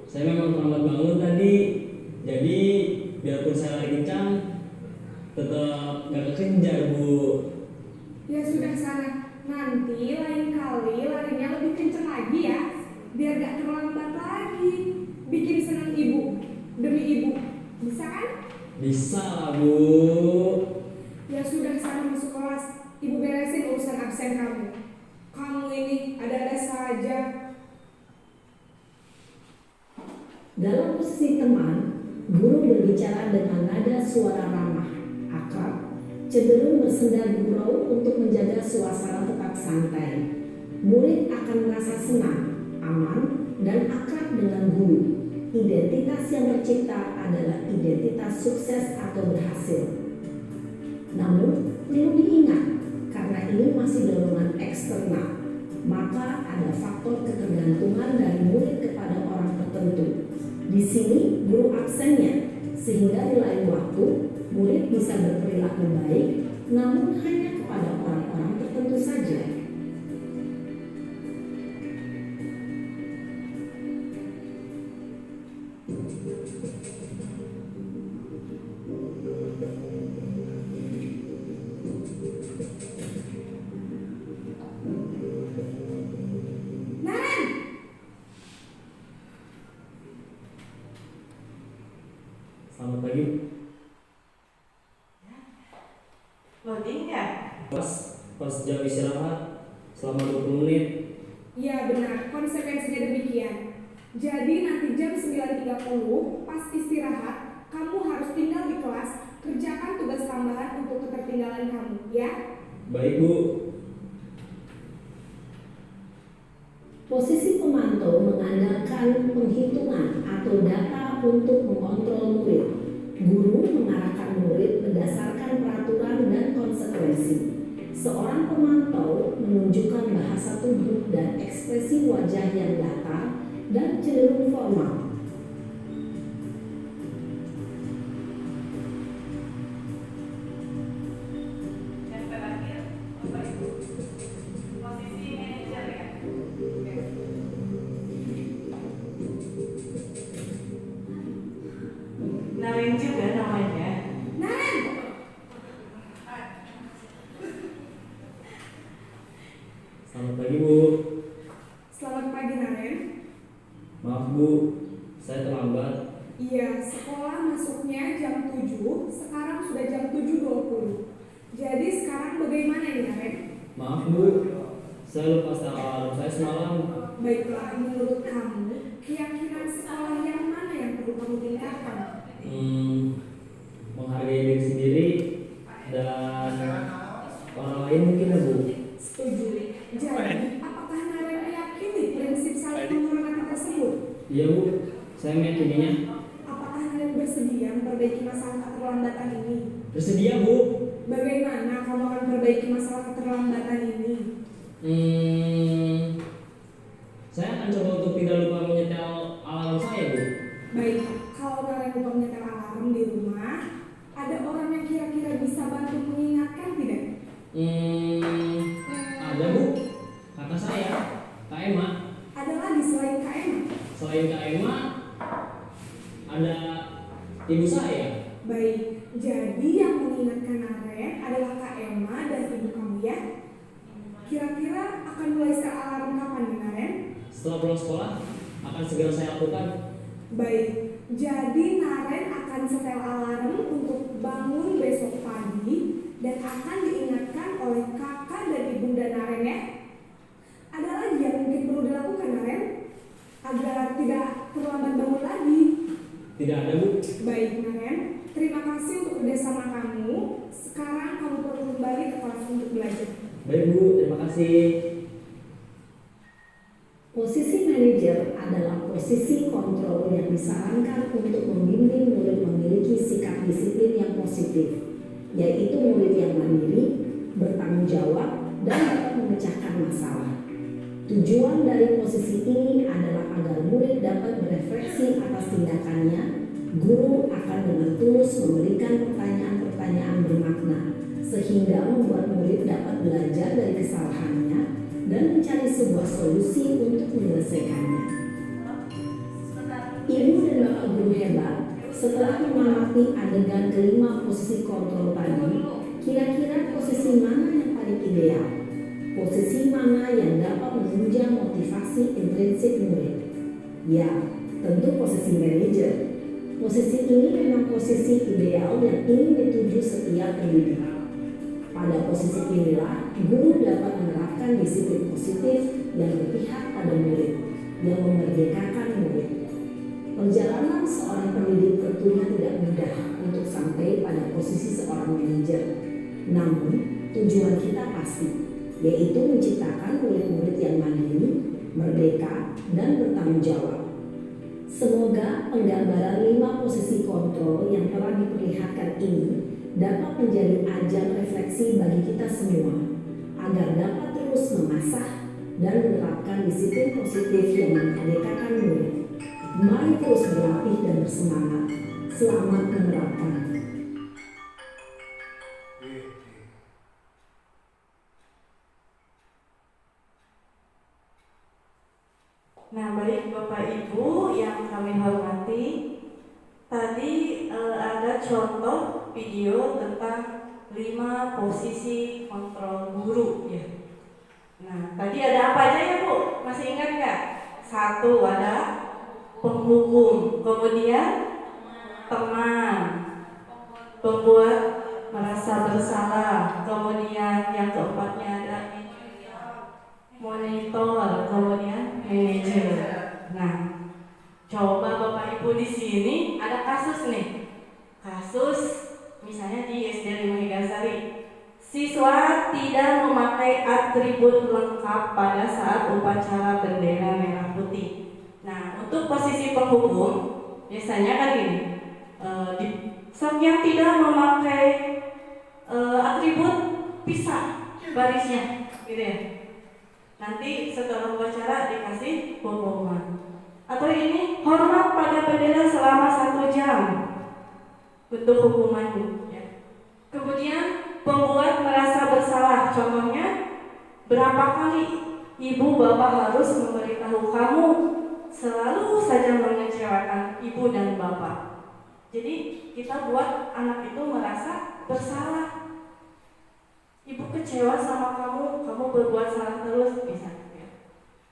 Saya memang terlambat bangun tadi. Jadi, biarpun saya lari kencang, tetap gak kekejar, Bu. Ya sudah sana. Nanti lain kali larinya lebih kencang lagi ya. Biar gak terlambat lagi. Bikin senang ibu. Demi ibu. Bisa kan? Bisa lah, Bu. Ya sudah sana masuk kelas. Ibu beresin urusan absen kamu. Kamu ini ada-ada saja. Dalam posisi teman, guru berbicara dengan nada suara ramah, akrab, cenderung bersenda gurau untuk menjaga suasana tetap santai. Murid akan merasa senang, aman, dan akrab dengan guru. Identitas yang tercipta adalah identitas sukses atau berhasil. Namun, perlu diingat, karena ini masih dorongan eksternal, maka ada faktor ketergantungan dari murid kepada orang tertentu. Di sini guru absennya, sehingga di lain waktu murid bisa berperilaku baik, namun hanya kepada orang-orang tertentu saja. Naren! Selamat pagi. Loading nggak? Pas jam istirahat selama 20 menit. Ya benar, konsekuensinya demikian. Jadi nanti jam 9.30 pas istirahat, kamu harus tinggal di kelas, kerjakan tugas tambahan untuk ketertinggalan kamu, ya? Baik, Bu. Posisi pemantau mengandalkan penghitungan atau data untuk mengontrol murid. Guru mengarahkan murid berdasarkan peraturan dan konsekuensi. Seorang pemantau menunjukkan bahasa tubuh dan ekspresi wajah yang datar dan cenderung formal. Dan terakhir, Bapak Ibu, posisi manajer ya. Naren juga namanya. Naren! Selamat pagi, Bu. Selamat pagi, Naren. Maaf, Bu. Saya terlambat. Iya, sekolah masuknya jam 7, sekarang sudah jam 7.20. Jadi sekarang bagaimana nih, Naren? Maaf, Bu. Saya lupa setel alarm saya semalam. Baiklah, menurut kamu, keyakinan sekolah yang mana yang perlu kamu tingkatkan? Menghargai diri sendiri dan orang lain mungkin ya, Bu. Setuju. Jadi, apakah Naren meyakini prinsip saling menghormati tersebut? Iya, Bu. Saya meyakininya. Apakah Naren bersedia memperbaiki masalah keterlambatan ini? Bersedia, Bu. Bagaimana kamu akan memperbaiki masalah keterlambatan ini? Saya akan coba untuk tidak lupa menyetel alarm saya, Bu. Baik, kalau Naren lupa menyetel alarm di rumah, ada orang yang kira-kira bisa bantu mengingatkan tidak? Ada, Bu. Kakak saya, Kak Emma. Ada lagi selain Kak Emma? Selain Kak Emma, ada ibu saya. Baik, jadi yang mengingatkan Naren adalah Kak Emma dan ibu kamu ya? Kira-kira akan mulai setel alarm kapan nih, Naren? Setelah pulang sekolah, akan segera saya lakukan. Baik, jadi Naren akan setel alarm untuk bangun besok pagi dan akan diingatkan oleh kakak dan ibunda Naren ya. Ada lagi yang mungkin perlu dilakukan, Naren, agar tidak terlambat bangun lagi. Tidak ada, Bu. Baik, Naren, terima kasih untuk kerjasama kamu. Sekarang kamu perlu kembali ke kelas untuk belajar. Baik, Bu. Terima kasih. Posisi manajer adalah posisi kontrol yang disarankan untuk membimbing murid memiliki sikap disiplin yang positif, yaitu murid yang mandiri, bertanggung jawab, dan dapat memecahkan masalah. Tujuan dari posisi ini adalah agar murid dapat berefleksi atas tindakannya. Guru akan dengan tulus memberikan pertanyaan-pertanyaan bermakna, sehingga membuat murid dapat belajar dari kesalahannya dan mencari sebuah solusi untuk menyelesaikannya. Ibu dan Bapak guru hebat, setelah mengamati adegan kelima posisi kontrol tadi, kira-kira posisi mana yang paling ideal? Posisi mana yang dapat menunjang motivasi intrinsik murid? Ya, tentu posisi manajer. Posisi ini memang posisi ideal yang ingin dituju setiap pendidik. Pada posisi inilah, guru dapat menerapkan disiplin positif yang berpihak pada murid, yang memerdekakan murid. Perjalanan seorang pendidik tentunya tidak mudah untuk sampai pada posisi seorang manajer. Namun, tujuan kita pasti, yaitu menciptakan murid-murid yang mandiri, merdeka, dan bertanggung jawab. Semoga penggambaran 5 posisi kontrol yang telah diperlihatkan ini dapat menjadi ajang refleksi bagi kita semua, agar dapat terus mengasah dan menerapkan disiplin positif yang memerdekakan murid. Mari terus berlatih dan bersemangat. Selamat menerapkan. Nah, baik Bapak Ibu yang kami hormati, tadi ada contoh video tentang 5 posisi kontrol guru ya. Nah, tadi ada apa aja ya Bu? Masih ingat nggak? 1 ada penghukum, kemudian teman, pembuat merasa bersalah, kemudian yang keempatnya ada monitor, kemudian manajer. Nah, coba Bapak Ibu di sini ada kasus nih. Kasus misalnya di SD 5 Megasari. Siswa tidak memakai atribut lengkap pada saat upacara bendera merah putih. Nah, untuk posisi penghukum biasanya kan gini. Yang tidak memakai atribut pisah barisnya, gitu ya. Nanti setelah upacara dikasih hukuman. Atau ini hormat pada bendera selama 1 jam untuk hukuman ya. Kemudian pembuat merasa bersalah, contohnya berapa kali ibu bapak harus memberitahu kamu selalu saja mengecewakan ibu dan bapak. Jadi kita buat anak itu merasa bersalah. Ibu kecewa sama kamu berbuat salah terus misalnya.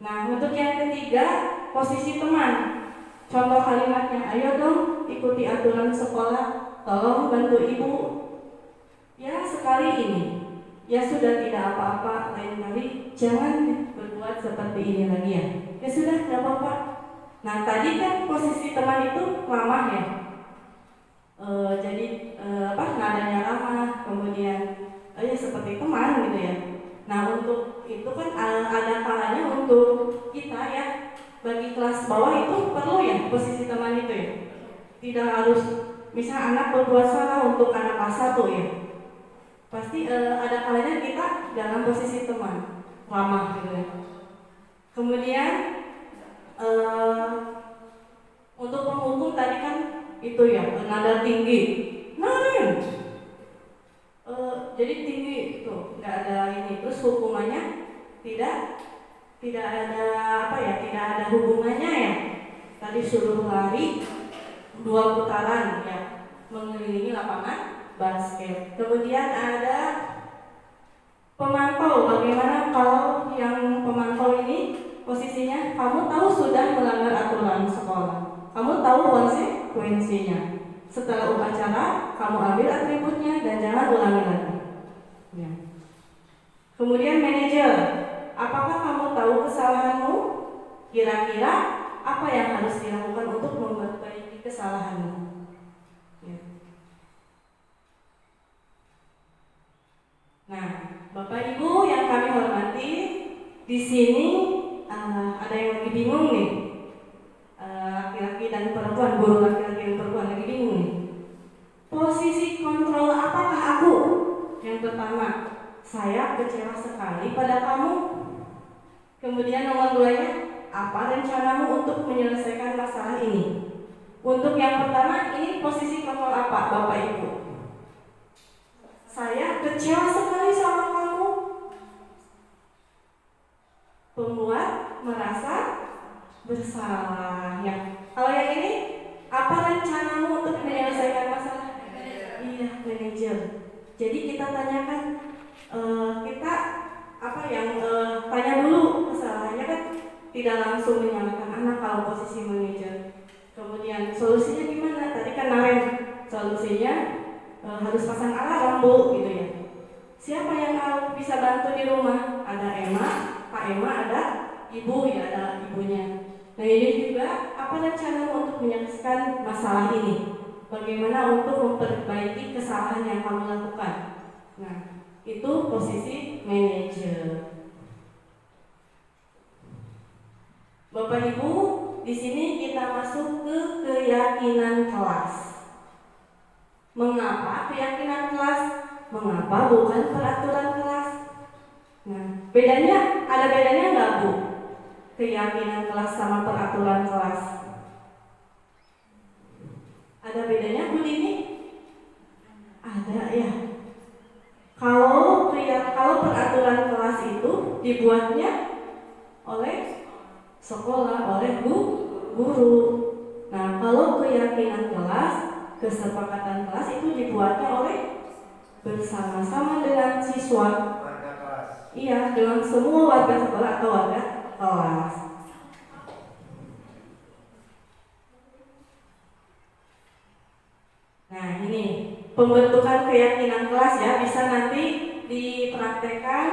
Nah, untuk yang ketiga, posisi teman. Contoh kalimatnya, ayo dong ikuti aturan sekolah, tolong bantu ibu. Ya sekali ini, ya sudah tidak apa-apa, lain kali jangan berbuat seperti ini lagi ya. Ya sudah, tidak apa-apa. Nah, tadi kan posisi teman itu ramah ya. Nadanya ramah, kemudian ya seperti teman gitu ya. Nah, untuk itu kan ada kalanya untuk kita ya, bagi kelas bawah itu perlu ya posisi teman itu ya. Tidak harus misal anak berbuat salah untuk anak kelas 1 ya. Pasti ada kalanya kita dalam posisi teman, ramah gitu ya. Kemudian untuk penghukum tadi kan itu ya, nada tinggi. Narin. Jadi tinggi itu nggak ada ini, terus hukumannya tidak ada tidak ada hubungannya ya. Tadi suruh lari 2 putaran ya, mengelilingi lapangan basket. Kemudian ada pemantau. Bagaimana kalau yang pemantau ini posisinya kamu tahu sudah melanggar aturan sekolah, kamu tahu konsekuensinya. Setelah upacara kamu ambil atributnya dan jangan ulangi lagi ya. Kemudian manajer, apakah kamu tahu kesalahanmu? Kira-kira apa yang harus dilakukan untuk memperbaiki kesalahanmu ya. Nah, Bapak Ibu yang kami hormati, di sini ada yang lagi bingung nih, laki-laki dan perempuan, guru laki-laki dan perempuan lagi bingung nih. Posisi kontrol apakah aku? Yang pertama, saya kecewa sekali pada kamu. Kemudian nomor 2-nya, apa rencanamu untuk menyelesaikan masalah ini? Untuk yang pertama, ini posisi kontrol apa, Bapak Ibu? Saya kecewa sekali sama kamu. Pembuat merasa bersalah. Ya. Kalau yang ini, apa rencanamu untuk menyelesaikan masalah? Iya, manajer. Jadi kita tanyakan, kita apa yang tanya dulu masalahnya kan, tidak langsung menyalahkan anak kalau posisi manajer. Kemudian solusinya gimana? Tadi kan Naren solusinya harus pasang alarm Bu, gitu ya. Siapa yang bisa bantu di rumah? Ada Emma, Pak Emma, ada Ibu, ya ada ibunya. Nah ini juga apa rencana untuk menyelesaikan masalah ini? Bagaimana untuk memperbaiki kesalahan yang kamu lakukan? Nah itu posisi manajer. Bapak Ibu, di sini kita masuk ke keyakinan kelas. Mengapa keyakinan kelas? Mengapa bukan peraturan kelas? Nah, ada bedanya nggak Bu? Keyakinan kelas sama peraturan kelas? Ada bedanya Bu ini? Ada ya. Kalau peraturan kelas itu dibuatnya oleh sekolah, oleh guru. Nah, kalau keyakinan kelas, kesepakatan kelas itu dibuatnya oleh bersama-sama dengan siswa. Iya, dengan semua warga sekolah atau warga kelas. Nah, ini pembentukan keyakinan kelas ya, bisa nanti dipraktekkan.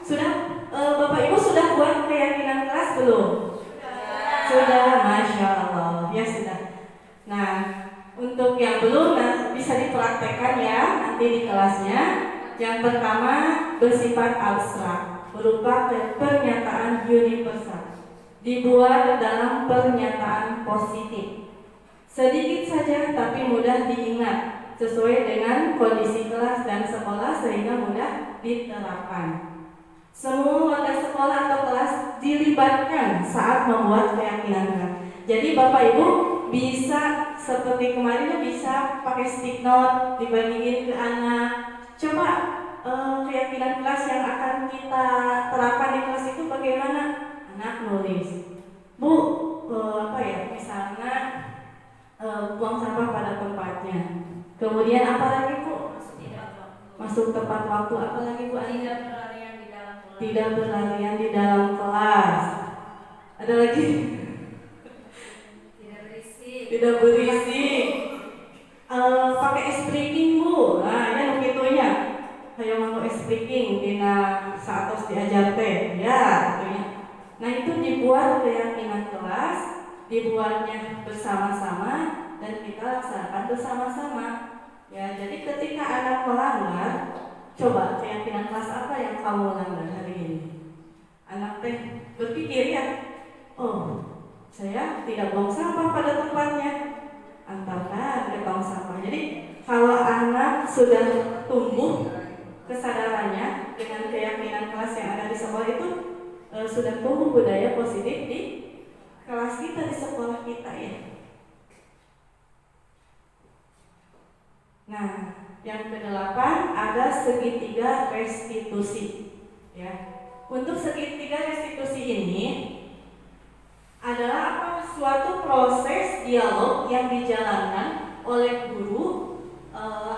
Sudah Bapak Ibu sudah buat keyakinan kelas belum? Sudah, Masya Allah, ya sudah. Nah, untuk yang belum bisa dipraktekkan ya nanti di kelasnya. Yang pertama bersifat abstrak, berupa pernyataan universal, dibuat dalam pernyataan positif. Sedikit saja tapi mudah diingat, sesuai dengan kondisi kelas dan sekolah sehingga mudah diterapkan. Semua warga sekolah atau kelas dilibatkan saat membuat keyakinan kelas. Jadi Bapak Ibu bisa seperti kemarin bisa pakai stick note dibagiin ke anak. Coba keyakinan kelas yang akan kita terapkan di kelas itu bagaimana? Anak nulis, Bu, misalnya buang sampah pada tempatnya. Kemudian apa lagi Bu? Masuk tepat waktu. Apa lagi Bu? Tidak berlarian di dalam kelas. Ada lagi? Tidak berisik. Pakai speaking Bu. Nah, ya begitunya. Kayak mau speaking dina saat diajar teh, ya gitunya. Nah, itu dibuat keyakinan kelas, dibuatnya bersama-sama dan kita laksanakan bersama-sama. Ya, jadi ketika anak melanggar, coba keyakinan kelas apa yang kamu langgar hari ini? Anak teh berpikir ya, oh, saya tidak buang sampah pada tempatnya, antarkan ke tong sampah. Jadi kalau anak sudah tumbuh kesadarannya dengan keyakinan kelas yang ada di sekolah itu, sudah tumbuh budaya positif di kelas kita, di sekolah kita ya. Nah, yang ke-8 ada segitiga restitusi. Ya, untuk segitiga restitusi ini adalah suatu proses dialog yang dijalankan oleh guru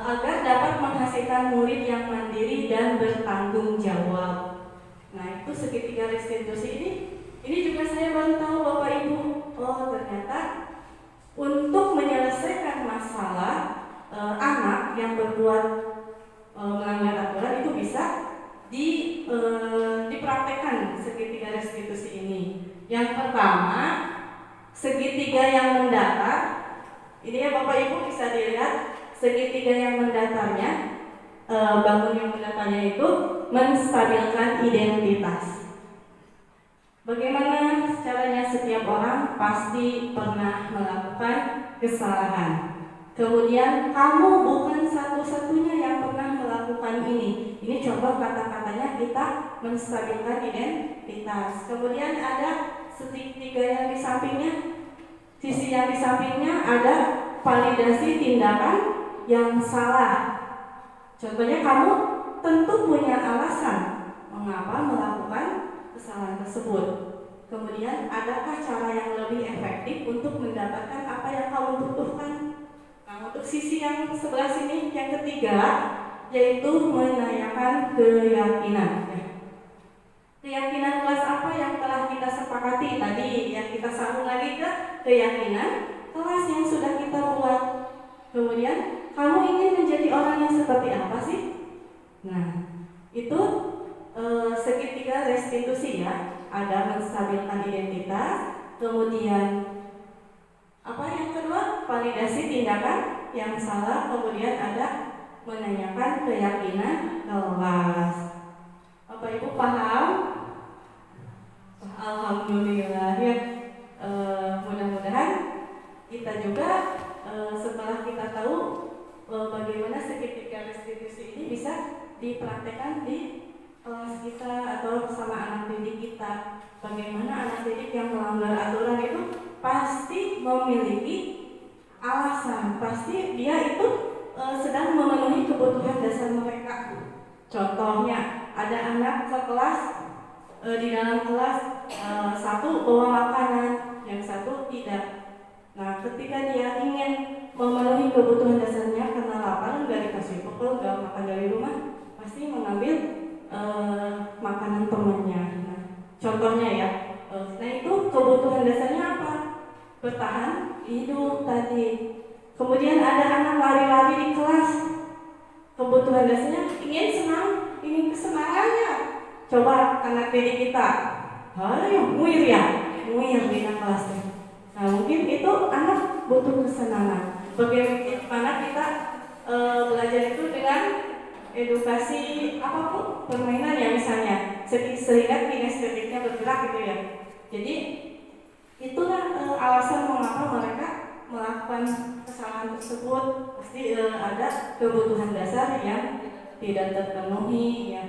agar dapat menghasilkan murid yang mandiri dan bertanggung jawab. Nah, itu segitiga restitusi ini juga saya baru tahu Bapak Ibu. Oh, ternyata untuk menyelesaikan masalah anak yang berbuat melanggar aturan itu bisa dipraktekkan segitiga restitusi ini. Yang pertama, segitiga yang mendatar. Ini ya Bapak Ibu bisa dilihat segitiga yang mendatarnya, bangun yang mendatarnya itu menstabilkan identitas. Bagaimana caranya? Setiap orang pasti pernah melakukan kesalahan. Kemudian kamu bukan satu-satunya yang pernah melakukan melakukan ini. Ini contoh kata-katanya kita menstabilkan identitas. Kemudian ada segitiga yang di sampingnya, sisi yang di sampingnya ada validasi tindakan yang salah. Contohnya kamu tentu punya alasan mengapa melakukan kesalahan tersebut. Kemudian adakah cara yang lebih efektif untuk mendapatkan apa yang kamu butuhkan? Nah, untuk sisi yang sebelah sini yang ketiga yaitu menanyakan keyakinan. Keyakinan kelas apa yang telah kita sepakati tadi, yang kita sambung lagi ke keyakinan kelas yang sudah kita buat. Kemudian kamu ingin menjadi orang yang seperti apa sih? Nah, itu segitiga restitusi ya. Ada menstabilkan identitas, kemudian apa yang kedua? Validasi tindakan yang salah, kemudian ada menanyakan keyakinan kelas. Bapak Ibu paham? Alhamdulillah ya. Mudah-mudahan kita juga setelah kita tahu bagaimana segitiga restitusi ini bisa dipraktekkan di kelas kita atau bersama anak didik kita. Bagaimana anak didik yang melanggar aturan itu pasti memiliki alasan, pasti dia itu sedang memenuhi kebutuhan dasar mereka. Contohnya ada anak ke kelas, di dalam kelas satu bawa makanan, yang satu tidak. Nah, ketika dia ingin memenuhi kebutuhan dasarnya karena lapar, nggak dikasih bekal, nggak makan dari rumah, pasti mengambil makanan temannya. Nah, contohnya ya, nah itu kebutuhan dasarnya apa? Bertahan hidup tadi. Kemudian ada anak lari-lari di kelas, kebutuhan dasarnya ingin senang, ingin kesenangannya. Coba anak didik kita, ayo muir di kelasnya. Nah, mungkin itu anak butuh kesenangan. Bagaimana kita belajar itu dengan edukasi apapun, permainan ya misalnya, sehingga kinestetiknya bergerak gitu ya. Jadi itulah alasan mengapa mereka melakukan kesalahan tersebut. Pasti ada kebutuhan dasar yang tidak terpenuhi ya.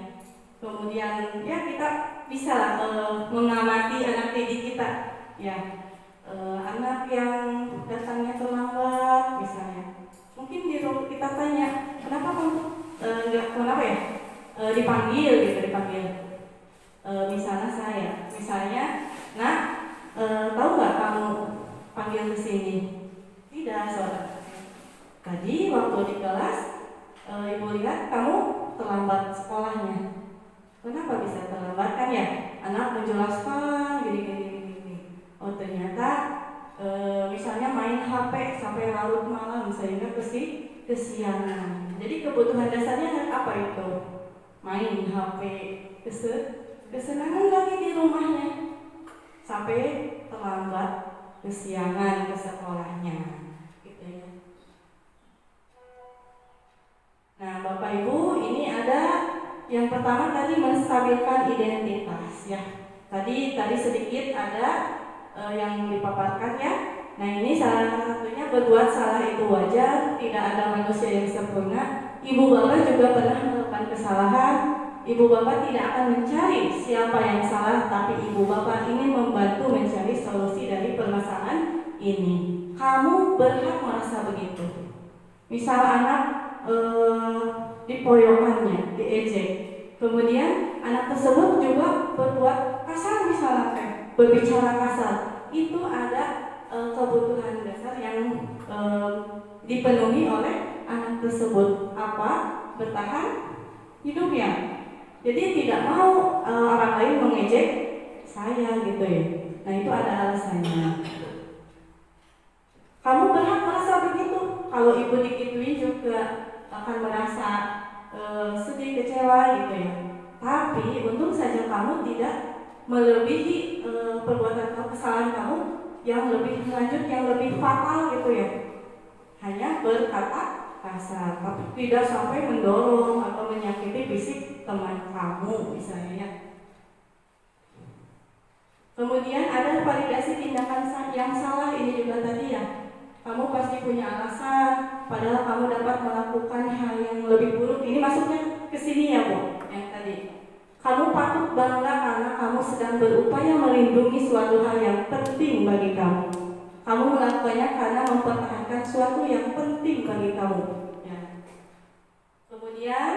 Kemudian ya kita bisa lah mengamati anak didik kita ya. Anak yang datangnya terlambat misalnya, mungkin kita tanya kenapa kamu kenapa ya dipanggil. Misalnya nah tahu nggak kamu panggil ke sini? Tidak, saudara. Tadi waktu di kelas ibu lihat kamu terlambat sekolahnya. Kenapa bisa terlambat? Kan ya anak menjelaskan gini. Oh ternyata misalnya main HP sampai larut malam sehingga kesiangan. Jadi kebutuhan dasarnya apa itu? Main HP, kesenangan lagi di rumahnya sampai terlambat, kesiangan ke sekolahnya, gitu ya. Nah, Bapak Ibu, ini ada yang pertama tadi menstabilkan identitas ya. Tadi sedikit ada yang dipaparkan ya. Nah, ini salah satunya berbuat salah itu wajar, tidak ada manusia yang sempurna. Ibu bapak juga pernah melakukan kesalahan. Ibu bapak tidak akan mencari siapa yang salah, tapi ibu bapak ingin membantu mencari solusi dari permasalahan ini. Kamu berhak merasa begitu. Misal anak dipoyokannya, diejek. Kemudian anak tersebut juga berbuat kasar misalnya, berbicara kasar. Itu ada kebutuhan dasar yang dipenuhi oleh anak tersebut. Apa? Bertahan hidup ya. Jadi tidak mau orang lain mengejek saya gitu ya. Nah itu ada alasannya. Kamu berhak merasa begitu. Kalau ibu dikituin juga akan merasa sedih, kecewa gitu ya. Tapi untung saja kamu tidak melebihi perbuatan atau kesalahan kamu yang lebih lanjut, yang lebih fatal gitu ya. Hanya berkata kasar, tapi tidak sampai mendorong atau menyakiti fisik teman kamu misalnya. Kemudian ada validasi tindakan yang salah, ini juga tadi ya. Kamu pasti punya alasan, padahal kamu dapat melakukan hal yang lebih buruk. Ini masuknya kesini ya Bu, yang tadi. Kamu patut bangga karena kamu sedang berupaya melindungi suatu hal yang penting bagi kamu. Kamu melakukannya karena mempertahankan suatu yang penting bagi kamu. Ya. Kemudian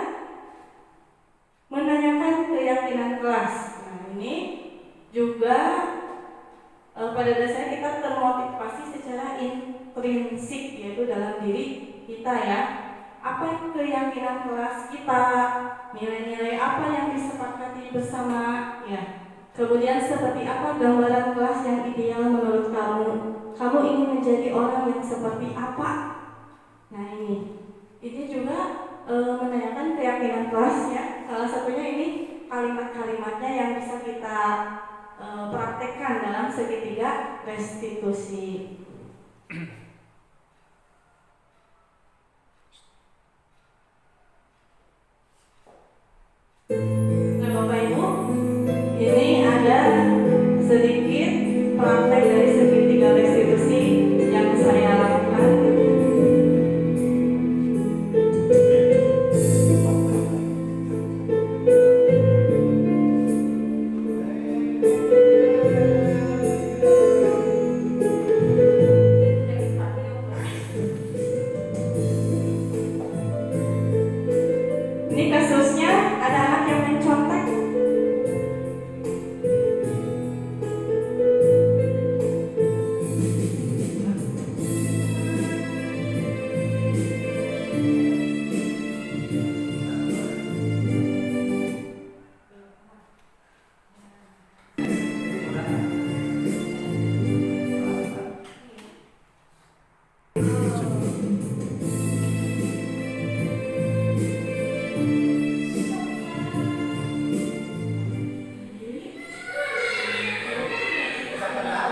menanyakan keyakinan kelas. Nah ini juga pada dasarnya kita termotivasi secara intrinsik, yaitu dalam diri kita ya. Apa keyakinan kelas kita, nilai-nilai apa yang disepakati bersama ya. Kemudian seperti apa gambaran kelas yang ideal menurut kamu? Kamu ingin menjadi orang yang seperti apa? Nah ini juga menanyakan keyakinan kelas ya. Salah satunya ini kalimat-kalimatnya yang bisa kita praktekkan dalam segitiga restitusi. Nah Bapak Ibu, ini ada sedikit praktek dari segitiga restitusi yang saya lakukan. Ini kasusnya ada anak yang mencontek.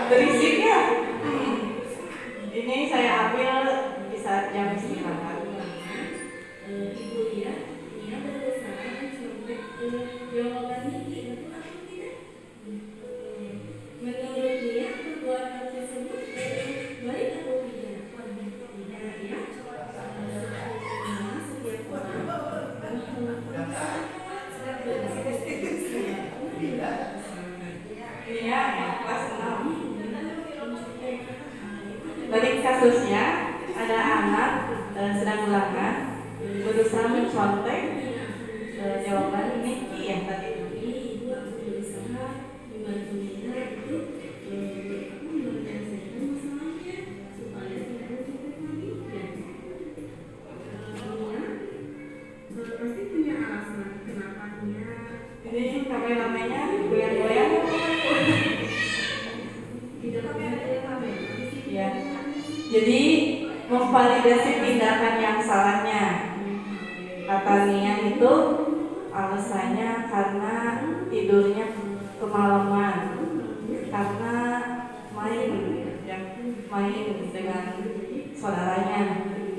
Berisiknya. Ini saya ambil bisa jam istirahat. Ibu dia berusaha mencontek jawaban Niki, betul atau tidak? Menurut dia perbuatan tersebut baik atau tidak? Tidak ya. Setiap orang melakukan ini ya, kelas 6. Tadi kasusnya ada anak sedang ulangan berusaha mencontek jawaban Niki ya tadi. Pasti punya alasan kenapa dia. Ini kameraменnya goyang-goyang. Tidak pakai kamera. Ya. Jadi memvalidasi tindakan yang salahnya. Kata Nia itu alasannya karena tidurnya kemalaman, karena main dengan saudaranya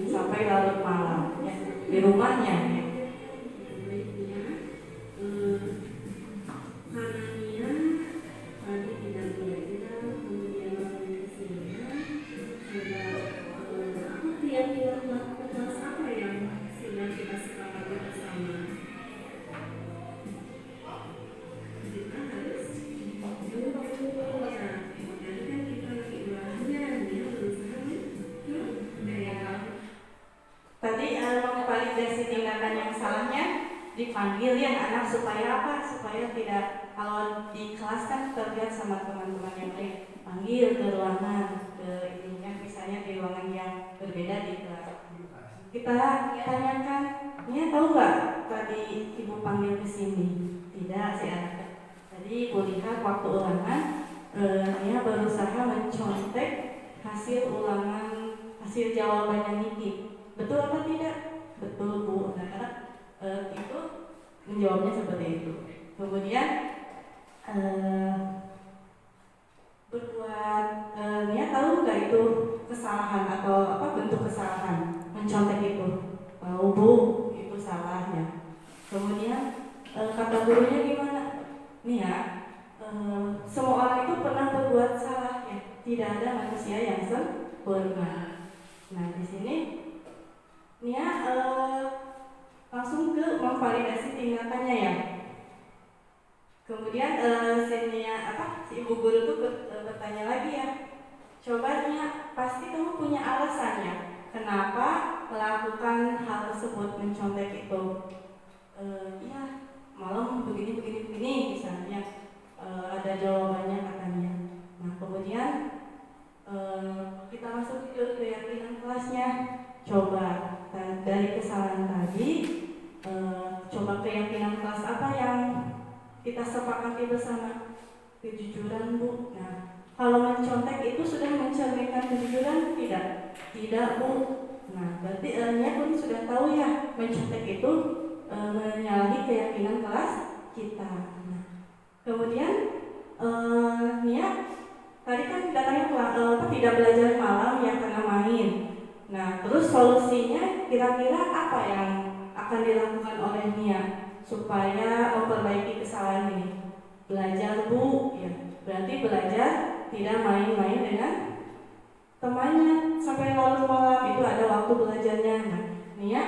sampai larut malam ya, di rumahnya. Tadi memvalidasi tindakan yang salahnya, dipanggil yang anak supaya apa? Supaya tidak, kalau di kelas kan terlihat sama teman-teman yang lain, panggil ke ruangan, ke ininya misalnya di ruangan yang berbeda di kelas. Kita tanyakan, Nia tahu nggak tadi ibu panggil ke sini? Tidak si anak. Tadi ibu lihat waktu ulangan, Nia berusaha mencontek hasil ulangan, hasil jawabannya Niki. Betul apa tidak? Betul Bu. Nah, itu menjawabnya seperti itu. Kemudian berbuat Nia tahu nggak itu kesalahan atau apa bentuk kesalahan mencontek itu? Tahu Bu, itu salahnya. Kemudian kata gurunya gimana? Nia, semua orang itu pernah berbuat salah ya. Tidak ada manusia yang sempurna. Nah di sini Nia langsung ke memvalidasi tindakannya ya. Kemudian si ibu guru tuh bertanya lagi ya, coba Nia, pasti kamu punya alasannya kenapa melakukan hal tersebut, mencontek itu. Iya, malam begini misalnya, ada jawabannya katanya. Nah kemudian kita masuk ke keyakinan kelasnya. Coba dari kesalahan tadi, coba keyakinan kelas apa yang kita sepakati bersama? Kejujuran, Bu. Nah, kalau mencontek itu sudah mencerminkan kejujuran tidak? Tidak, Bu. Nah, berarti Nia pun sudah tahu ya, mencontek itu menyalahi keyakinan kelas kita. Nah, kemudian Nia tadi kan datangnya tidak belajar malam ya karena main. Nah, terus solusinya kira-kira apa yang akan dilakukan oleh Nia supaya memperbaiki kesalahan ini? Belajar, Bu, ya. Berarti belajar, tidak main-main dengan temannya sampai larut malam, itu ada waktu belajarnya. Nah, Nia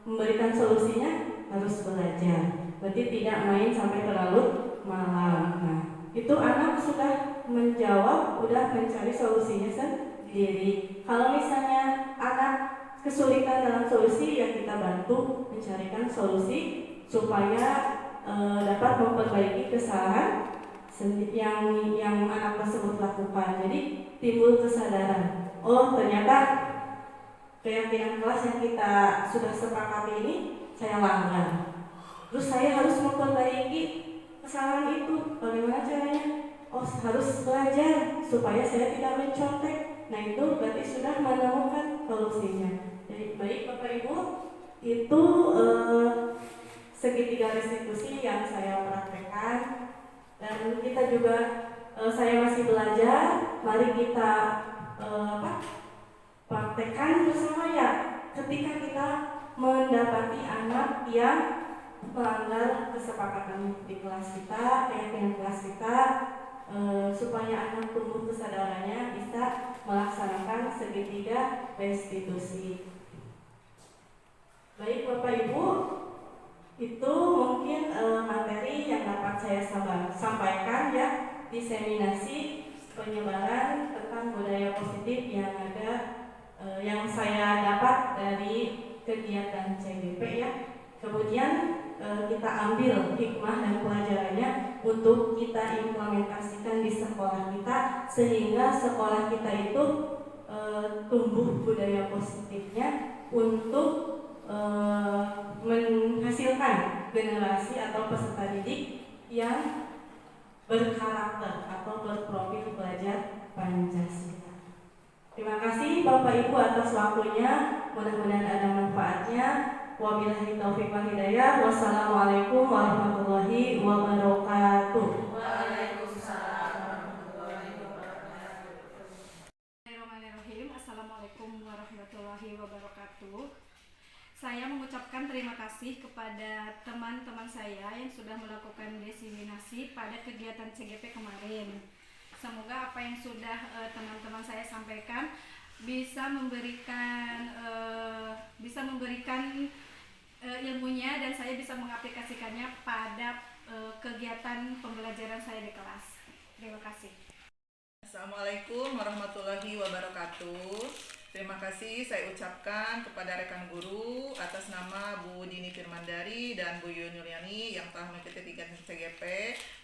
memberikan solusinya harus belajar. Berarti tidak main sampai larut malam. Nah, itu anak sudah menjawab, udah mencari solusinya sendiri. Kalau misalnya anak kesulitan dalam solusi, ya kita bantu mencarikan solusi supaya dapat memperbaiki kesalahan yang anak tersebut lakukan. Jadi timbul kesadaran, oh ternyata keyakinan kelas yang kita sudah sepakati ini saya langgar. Terus saya harus memperbaiki kesalahan itu. Bagaimana caranya? Oh, harus belajar supaya saya tidak mencontek. Nah, itu berarti sudah menemukan solusinya. Jadi baik Bapak Ibu, itu segitiga restitusi yang saya praktekkan, dan kita juga saya masih belajar. Mari kita praktekkan bersama ya. Ketika kita mendapati anak yang melanggar kesepakatan di kelas kita, keyakinan kelas kita, supaya anak tumbuh kesadarannya bisa melaksanakan segitiga restitusi. Baik Bapak Ibu, itu mungkin materi yang dapat saya sampaikan ya, diseminasi penyebaran tentang budaya positif yang ada, yang saya dapat dari kegiatan CGP ya. Kemudian kita ambil hikmah dan pelajarannya untuk kita implementasikan di sekolah kita, sehingga sekolah kita itu tumbuh budaya positifnya untuk menghasilkan generasi atau peserta didik yang berkarakter atau berprofil pelajar Pancasila. Terima kasih Bapak Ibu atas waktunya, mudah-mudahan ada manfaatnya. Wabillahi taufiq wal hidayah. Wassalamualaikum warahmatullahi wabarakatuh. Waalaikumsalam warahmatullahi wabarakatuh. Bismillahirrahmanirrahim. Assalamualaikum warahmatullahi wabarakatuh. Saya mengucapkan terima kasih kepada teman-teman saya yang sudah melakukan diseminasi pada kegiatan CGP kemarin. Semoga apa yang sudah teman-teman saya sampaikan bisa memberikan ilmunya, dan saya bisa mengaplikasikannya pada kegiatan pembelajaran saya di kelas. Terima kasih. Assalamualaikum warahmatullahi wabarakatuh. Terima kasih saya ucapkan kepada rekan guru atas nama Bu Dini Firmandari dan Bu Yuliani yang telah mengikuti kegiatan CGP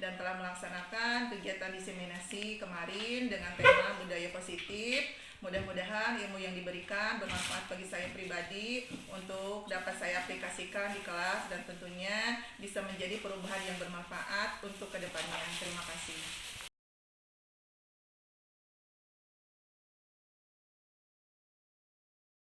dan telah melaksanakan kegiatan diseminasi kemarin dengan tema budaya positif. Mudah-mudahan ilmu yang diberikan bermanfaat bagi saya pribadi untuk dapat saya aplikasikan di kelas dan tentunya bisa menjadi perubahan yang bermanfaat untuk kedepannya. Terima kasih.